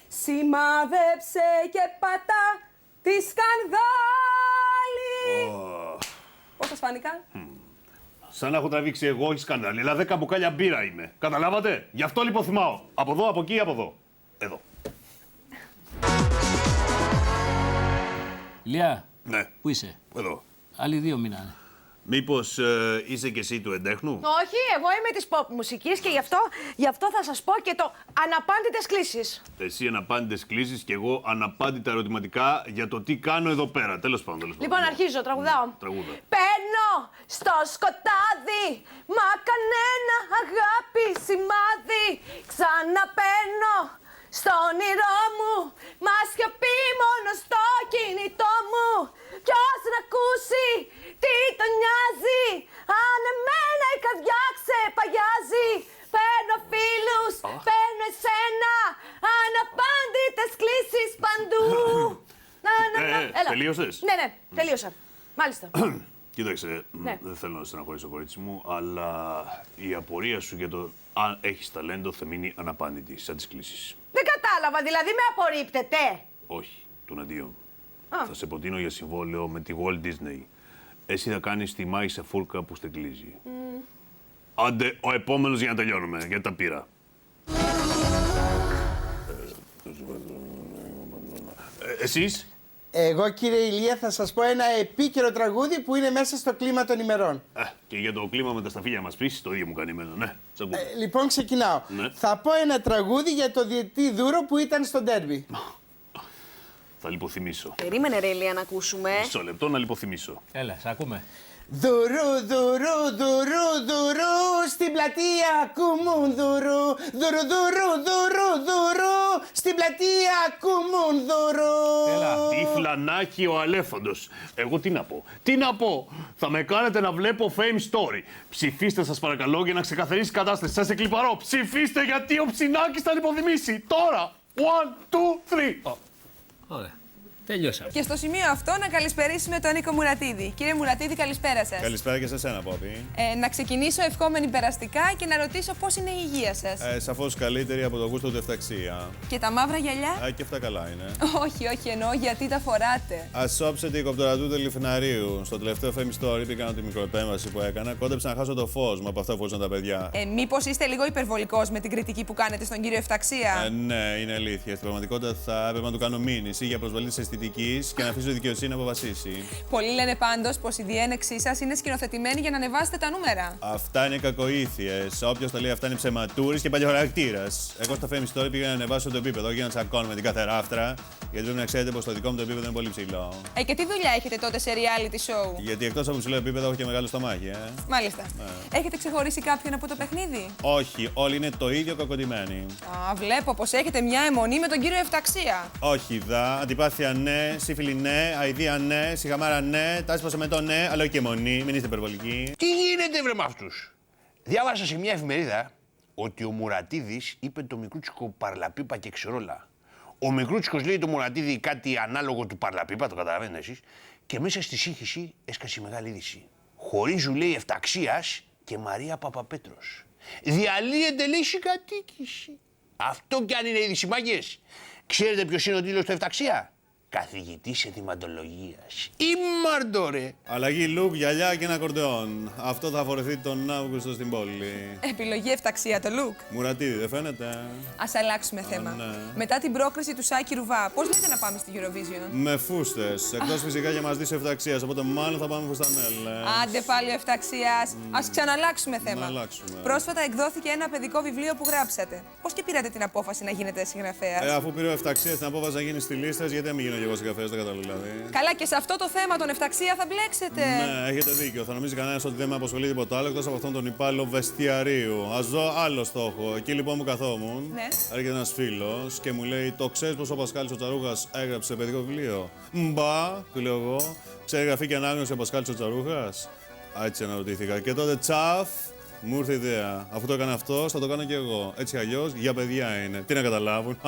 σημάδεψε και πατά τη σκανδάλι. Πώς σας φάνηκα? Σαν να έχω τραβήξει εγώ, όχι σκανδάλι, αλλά 10 μπουκάλια μπύρα είμαι. Καταλάβατε? Γι' αυτό λιποθυμάω. Από εδώ, από εκεί, από εδώ. Εδώ. Λιά, ναι. Πού είσαι? Εδώ. Άλλοι 2 μείνανε. Μήπως είσαι κι εσύ του εντέχνου? Όχι, εγώ είμαι της pop μουσικής και γι' αυτό θα σας πω και το αναπάντητες κλήσεις. Εσύ αναπάντητες κλήσεις και εγώ αναπάντητα ερωτηματικά για το τι κάνω εδώ πέρα. Τέλος πάντων. Λοιπόν, αρχίζω, τραγουδάω. Τραγούδα. Παίρνω στο σκοτάδι, μα κανένα αγάπη σημάδι. Ξαναπαίρνω στο όνειρό μου, μα σιωπή μόνο στο κινητό μου. Ποιος να ακούσει τι τον νοιάζει, αν εμένα η καρδιά ξεπαγιάζει. Παίρνω φίλους, παίρνω εσένα, αναπάντητες κλήσεις παντού. Τελείωσες? Ναι, τελείωσα. Μάλιστα. Κοίταξε, Ναι. δεν θέλω να στεναχωρήσω, κορίτσι μου, αλλά η απορία σου για το αν έχεις ταλέντο θα μείνει αναπάντητη, σαν τις κλήσεις. Δεν κατάλαβα, δηλαδή με απορρίπτετε. Όχι, τον αντίον. Θα σε προτείνω για συμβόλαιο με τη Walt Disney. Εσύ θα κάνεις τη Μάγισσα Φούρκα που στεγκλίζει. Άντε, ο επόμενος για να τελειώνουμε, γιατί τα πήρα. Εσείς? Εγώ, κύριε Ηλία, θα σας πω ένα επίκαιρο τραγούδι που είναι μέσα στο κλίμα των ημερών. Και για το κλίμα με τα σταφύλια μας πεις, το ίδιο μου κάνει εμένα. Ναι, σ' ακούω. Λοιπόν, ξεκινάω. Ναι. Θα πω ένα τραγούδι για το διετή Δούρο που ήταν στο ντέρμπι. Θα λιποθυμίσω. Περίμενε ρε Ηλία να ακούσουμε. Μισό λεπτό να λιποθυμίσω. Έλα, σ' ακούμε. Δουρού, δουρού, δουρού, δουρού, στην πλατεία ακούμουν δουρού. Δουρού, δουρού, δουρού, δουρού, στην πλατεία ακούμουν δουρού. Τι φλανάκι ο αλέφαντος. Εγώ τι να πω. Τι να πω. Θα με κάνετε να βλέπω Fame Story. Ψηφίστε σας παρακαλώ για να ξεκαθαρίσει η κατάσταση. Σας εκλιπαρώ. Ψηφίστε γιατί ο Ψινάκης θα λιποθυμήσει. Τώρα. 1, 2, 3. Ωραία. Τελειώσαμε. Και στο σημείο αυτό να καλησπερίσουμε τον Νίκο Μουρατίδη. Κύριε Μουρατίδη, καλησπέρα σας. Καλησπέρα και σε εσένα, Πόπη. Να ξεκινήσω ευχόμενοι περαστικά και να ρωτήσω πώς είναι η υγεία σας. Σαφώς καλύτερη από το γούστο του Εφταξία. Και τα μαύρα γυαλιά. Και αυτά καλά είναι. Όχι, εννοώ γιατί τα φοράτε. Ασόψετε η κοπτορατού του Λιφναρίου. Στο τελευταίο Fame Story πήγα τη μικροεπέμβαση που έκανα. Κόντεψα να χάσω το φως μου από αυτά που φορούσαν τα παιδιά. Μήπως είστε λίγο υπερβολικός με την κριτική που κάνετε στον κύριο Εφταξία. Ναι, είναι αλήθεια. Στην πραγματικότητα θα έπρεπε να του κάνω μήνυση για προσβολή της αισθητικής και να αφήσω τη δικαιοσύνη να αποφασίσει. Πολλοί λένε πάντως πως η διένεξή σας είναι σκηνοθετημένη για να ανεβάσετε τα νούμερα. Αυτά είναι κακοήθειες. Όποιος τα λέει αυτά είναι ψεματούρης και παλιοχαρακτήρας. Εγώ στο Fame Story πήγα να ανεβάσω το επίπεδο, όχι να τσακώνω την κάθε ράφτρα. Γιατί πρέπει να ξέρετε πως το δικό μου το επίπεδο είναι πολύ ψηλό. Και τι δουλειά έχετε τότε σε reality show. Γιατί εκτός από ψηλό επίπεδο έχω και μεγάλο στομάχι, Μάλιστα. Έχετε ξεχωρίσει κάποιον από το παιχνίδι. Όχι, όλοι είναι το ίδιο κακοτημένοι. Βλέπω πως έχετε μια αιμονή με τον κύριο Εφταξία. Όχι, δα. Αντιπάθεια ναι, σύφυλλη ναι, αηδία ναι, σιγαμάρα ναι, τάση πασεμετό ναι, αλλά όχι και αιμονή, μην είστε υπερβολικοί. Τι γίνεται βρε με αυτούς. Διάβασα σε μια εφημερίδα ότι ο Μουρατίδης είπε το μικρούτσικο παρλαπίπα και ξερόλα. Ο μικρούτσικος λέει το Μουρατίδη κάτι ανάλογο του παρλαπίπα, το καταλαβαίνετε εσείς, και μέσα στη σύγχυση έσκασε μεγάλη είδηση. Χωρίζουν λέει Εφταξίας και Μαρία Παπαπέτρος. Διαλύεται λέει συγκατοίκηση. Αυτό κι αν είναι είδηση μάγκες. Ξέρετε ποιος είναι ο τίτλος του Εφταξία? Καθηγητής ετοιμαντολογίας. Ήμαρτο ρε! Αλλαγή look, γυαλιά και ένα κορντεόν. Αυτό θα φορεθεί τον Αύγουστο στην πόλη. Επιλογή Εφταξία το look. Μουρατίδη, δεν φαίνεται? Ας αλλάξουμε θέμα. Ναι. Μετά την πρόκριση του Σάκη Ρουβά, πώς λέτε να πάμε στη Eurovision? Με φούστες. Εκτός φυσικά για μας δεις Εφταξίας, οπότε μάλλον θα πάμε φουστανέλες. Άντε πάλι ο Εφταξίας. Ας ξαναλλάξουμε θέμα. Να αλλάξουμε. Πρόσφατα εκδόθηκε ένα παιδικό βιβλίο που γράψατε. Πώς και πήρατε την απόφαση να γίνετε συγγραφέας? Αφού πήρε ο Εφταξίας την απόφαση να γίνει στη λίστα, γιατί να μην γίνω και εγώ συγγραφέας, δεν κατάλαβα δηλαδή. Καλά, και σε αυτό το θέμα τον Εφταξία θα μπλέξετε. Ναι, έχετε δίκιο. Θα νομίζει κανένας ότι δεν με απασχολεί τίποτα άλλο εκτός από αυτόν τον υπάλληλο βεστιαρίου. Ας δω άλλο στόχο. Εκεί λοιπόν που καθόμουν, ναι. Έρχεται ένας φίλος και μου λέει: Το ξέρεις πως ο Πασχάλης ο Τσαρούχας έγραψε παιδικό βιβλίο? Μπα, του λέω εγώ. Ξέρει γραφή και ανάγνωση ο Πασχάλης ο Τσαρούχας? Έτσι αναρωτήθηκα. Και τότε τσαφ, μου ήρθε η ιδέα. Αφού το έκανε αυτό, θα το κάνω και εγώ. Έτσι αλλιώς για παιδιά είναι. Τι να καταλάβουν?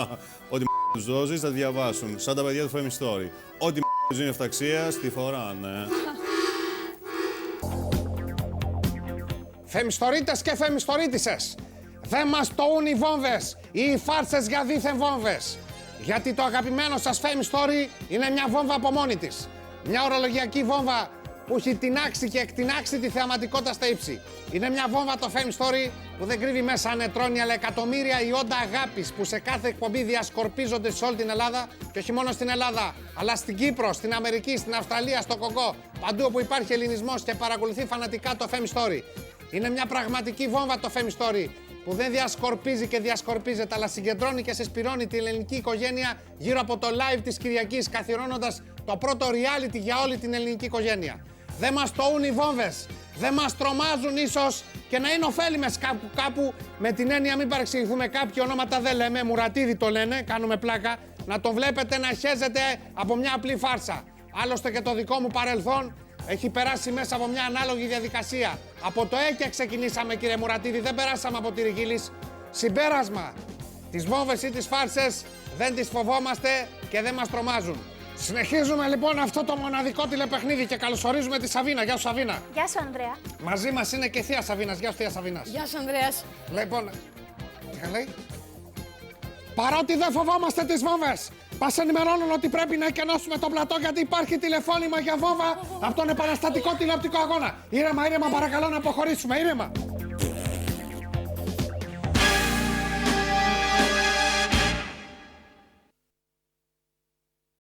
Ότι τους δώσεις θα διαβάσουν. Σαν τα παιδιά του Fame Story. Ό,τι είναι Εφταξίας, τη φοράνε. Φεμιστορίτες και φεμιστορίτισσες, δεν μας τοούν οι βόμβες ή οι φάρσες για δίθεν βόμβες. Γιατί το αγαπημένο σας Fame Story είναι μια βόμβα από μόνη της. Μια ορολογιακή βόμβα που έχει τεινάξει και εκτινάξει τη θεαματικότητα στα ύψη. Είναι μια βόμβα το Fame Story που δεν κρύβει μέσα νετρόνια αλλά εκατομμύρια ιόντα αγάπης που σε κάθε εκπομπή διασκορπίζονται σε όλη την Ελλάδα και όχι μόνο στην Ελλάδα, αλλά στην Κύπρο, στην Αμερική, στην Αυστραλία, στο Κονγκό, παντού όπου υπάρχει ελληνισμός και παρακολουθεί φανατικά το Fame Story. Είναι μια πραγματική βόμβα το Fame Story που δεν διασκορπίζει και διασκορπίζεται, αλλά συγκεντρώνει και συσπυρώνει την ελληνική οικογένεια γύρω από το live της Κυριακής, καθιερώνοντας το πρώτο reality για όλη την ελληνική οικογένεια. Δεν μας τοούν οι βόμβες, δεν μας τρομάζουν ίσως και να είναι ωφέλιμες κάπου με την έννοια μην παρεξηγηθούμε, κάποια ονόματα δεν λέμε, Μουρατίδη το λένε, κάνουμε πλάκα, να τον βλέπετε να χέζεται από μια απλή φάρσα. Άλλωστε και το δικό μου παρελθόν έχει περάσει μέσα από μια ανάλογη διαδικασία. Από το ΕΚΕ ξεκινήσαμε κύριε Μουρατίδη, δεν περάσαμε από τη Ριγίλης. Συμπέρασμα, τις βόμβες ή τις φάρσες δεν τις φοβόμαστε και δεν μας τρομάζουν. Συνεχίζουμε λοιπόν αυτό το μοναδικό τηλεπαιχνίδι και καλωσορίζουμε τη Σαβίνα. Γεια σου Σαβίνα. Γεια σου Ανδρέα. Μαζί μας είναι και η θεία Σαβίνας. Γεια σου θεία Σαβίνας. Γεια σου Ανδρέας. Λοιπόν, τι λέει. Παρότι δεν φοβόμαστε τις βόμβες, μας ενημερώνουν ότι πρέπει να εκενώσουμε το πλατό γιατί υπάρχει τηλεφώνημα για βόμβα από τον επαναστατικό τηλεοπτικό αγώνα. Ήρεμα, ήρεμα, παρακαλώ να αποχωρήσουμε, ήρεμα.